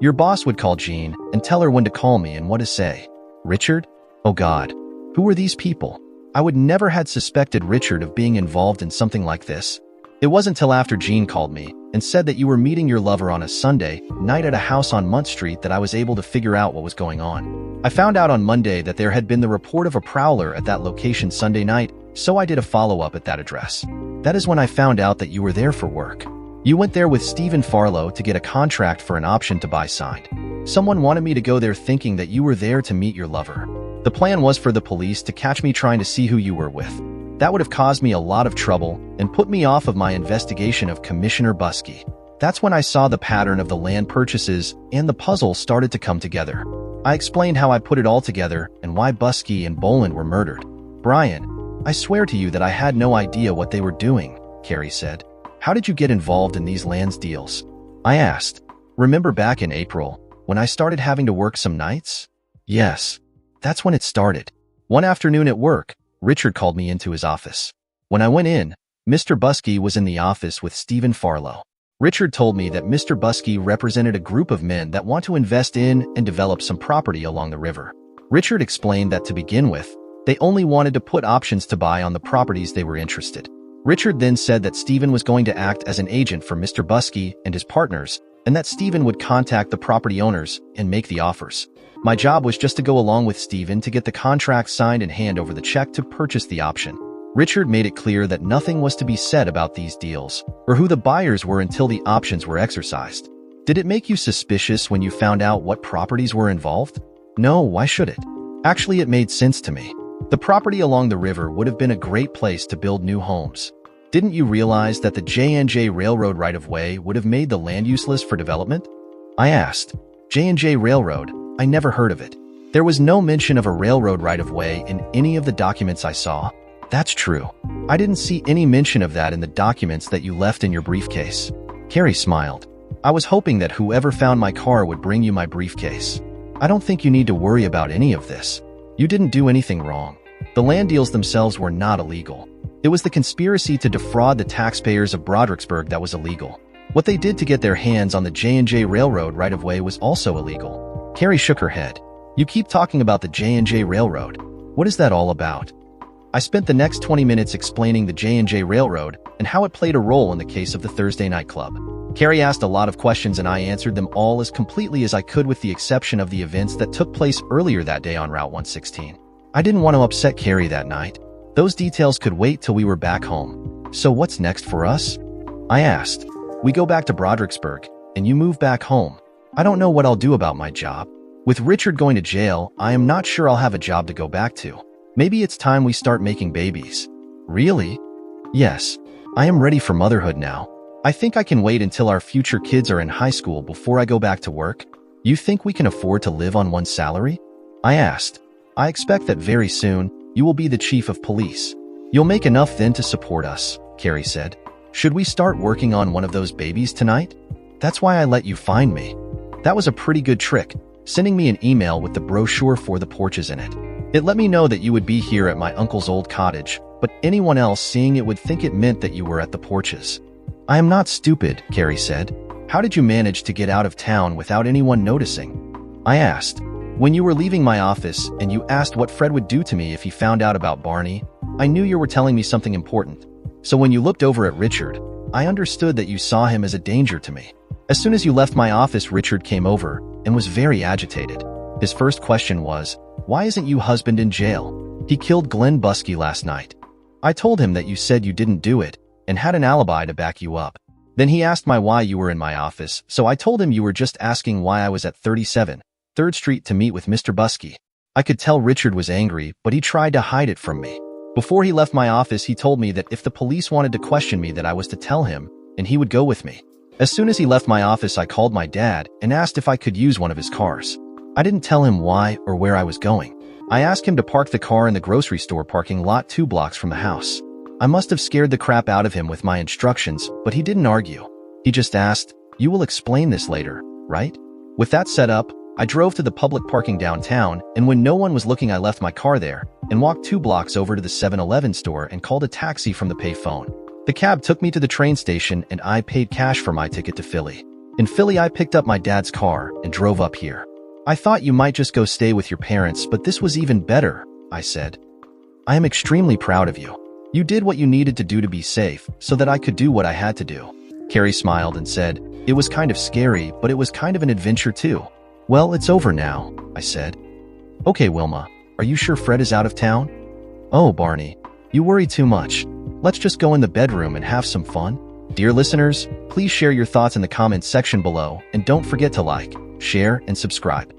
S1: Your boss would call Jean and tell her when to call me and what to say. Richard? Oh God. Who were these people? I would never had suspected Richard of being involved in something like this. It wasn't till after Jean called me and said that you were meeting your lover on a Sunday night at a house on Munt Street that I was able to figure out what was going on. I found out on Monday that there had been the report of a prowler at that location Sunday night, so I did a follow-up at that address. That is when I found out that you were there for work. You went there with Stephen Farlow to get a contract for an option to buy signed. Someone wanted me to go there thinking that you were there to meet your lover. The plan was for the police to catch me trying to see who you were with. That would have caused me a lot of trouble and put me off of my investigation of Commissioner Buskey. That's when I saw the pattern of the land purchases and the puzzle started to come together. I explained how I put it all together and why Buskey and Boland were murdered. Brian, I swear to you that I had no idea what they were doing, Carrie said. How did you get involved in these lands deals? I asked. Remember back in April, when I started having to work some nights? Yes, that's when it started. One afternoon at work, Richard called me into his office. When I went in, Mr. Buskey was in the office with Stephen Farlow. Richard told me that Mr. Buskey represented a group of men that want to invest in and develop some property along the river. Richard explained that to begin with, they only wanted to put options to buy on the properties they were interested. Richard then said that Stephen was going to act as an agent for Mr. Buskey and his partners, and that Stephen would contact the property owners and make the offers. My job was just to go along with Stephen to get the contract signed and hand over the check to purchase the option. Richard made it clear that nothing was to be said about these deals, or who the buyers were until the options were exercised. Did it make you suspicious when you found out what properties were involved? No, why should it? Actually, it made sense to me. The property along the river would have been a great place to build new homes. Didn't you realize that the J&J Railroad right-of-way would have made the land useless for development? I asked. J&J Railroad? I never heard of it. There was no mention of a railroad right-of-way in any of the documents I saw. That's true. I didn't see any mention of that in the documents that you left in your briefcase. Carrie smiled. I was hoping that whoever found my car would bring you my briefcase. I don't think you need to worry about any of this. You didn't do anything wrong. The land deals themselves were not illegal. It was the conspiracy to defraud the taxpayers of Brodericksburg that was illegal. What they did to get their hands on the J&J Railroad right-of-way was also illegal. Carrie shook her head. You keep talking about the J&J Railroad. What is that all about? I spent the next 20 minutes explaining the J&J Railroad and how it played a role in the case of the Thursday night club. Carrie asked a lot of questions and I answered them all as completely as I could with the exception of the events that took place earlier that day on Route 116. I didn't want to upset Carrie that night. Those details could wait till we were back home. So what's next for us? I asked. We go back to Brodericksburg, and you move back home. I don't know what I'll do about my job. With Richard going to jail, I am not sure I'll have a job to go back to. Maybe it's time we start making babies. Really? Yes. I am ready for motherhood now. I think I can wait until our future kids are in high school before I go back to work. You think we can afford to live on one salary? I asked. I expect that very soon, you will be the chief of police. You'll make enough then to support us, Carrie said. Should we start working on one of those babies tonight? That's why I let you find me. That was a pretty good trick, sending me an email with the brochure for the porches in it. It let me know that you would be here at my uncle's old cottage, but anyone else seeing it would think it meant that you were at the porches. I am not stupid, Carrie said. How did you manage to get out of town without anyone noticing? I asked. When you were leaving my office and you asked what Fred would do to me if he found out about Barney, I knew you were telling me something important. So when you looked over at Richard, I understood that you saw him as a danger to me. As soon as you left my office, Richard came over and was very agitated. His first question was, why isn't your husband in jail? He killed Glenn Buskey last night. I told him that you said you didn't do it and had an alibi to back you up. Then he asked me why you were in my office, so I told him you were just asking why I was at 37 3rd Street to meet with Mr. Buskey. I could tell Richard was angry, but he tried to hide it from me. Before he left my office, he told me that if the police wanted to question me, that I was to tell him, and he would go with me. As soon as he left my office, I called my dad and asked if I could use one of his cars. I didn't tell him why or where I was going. I asked him to park the car in the grocery store parking lot 2 blocks from the house. I must have scared the crap out of him with my instructions, but he didn't argue. He just asked, "You will explain this later, right?" With that set up, I drove to the public parking downtown, and when no one was looking, I left my car there and walked 2 blocks over to the 7-Eleven store and called a taxi from the payphone. The cab took me to the train station and I paid cash for my ticket to Philly. In Philly, I picked up my dad's car and drove up here. I thought you might just go stay with your parents, but this was even better, I said. I am extremely proud of you. You did what you needed to do to be safe so that I could do what I had to do. Carrie smiled and said, it was kind of scary, but it was kind of an adventure too. Well, it's over now, I said. Okay, Wilma, are you sure Fred is out of town? Oh, Barney, you worry too much. Let's just go in the bedroom and have some fun. Dear listeners, please share your thoughts in the comments section below and don't forget to like, share, and subscribe.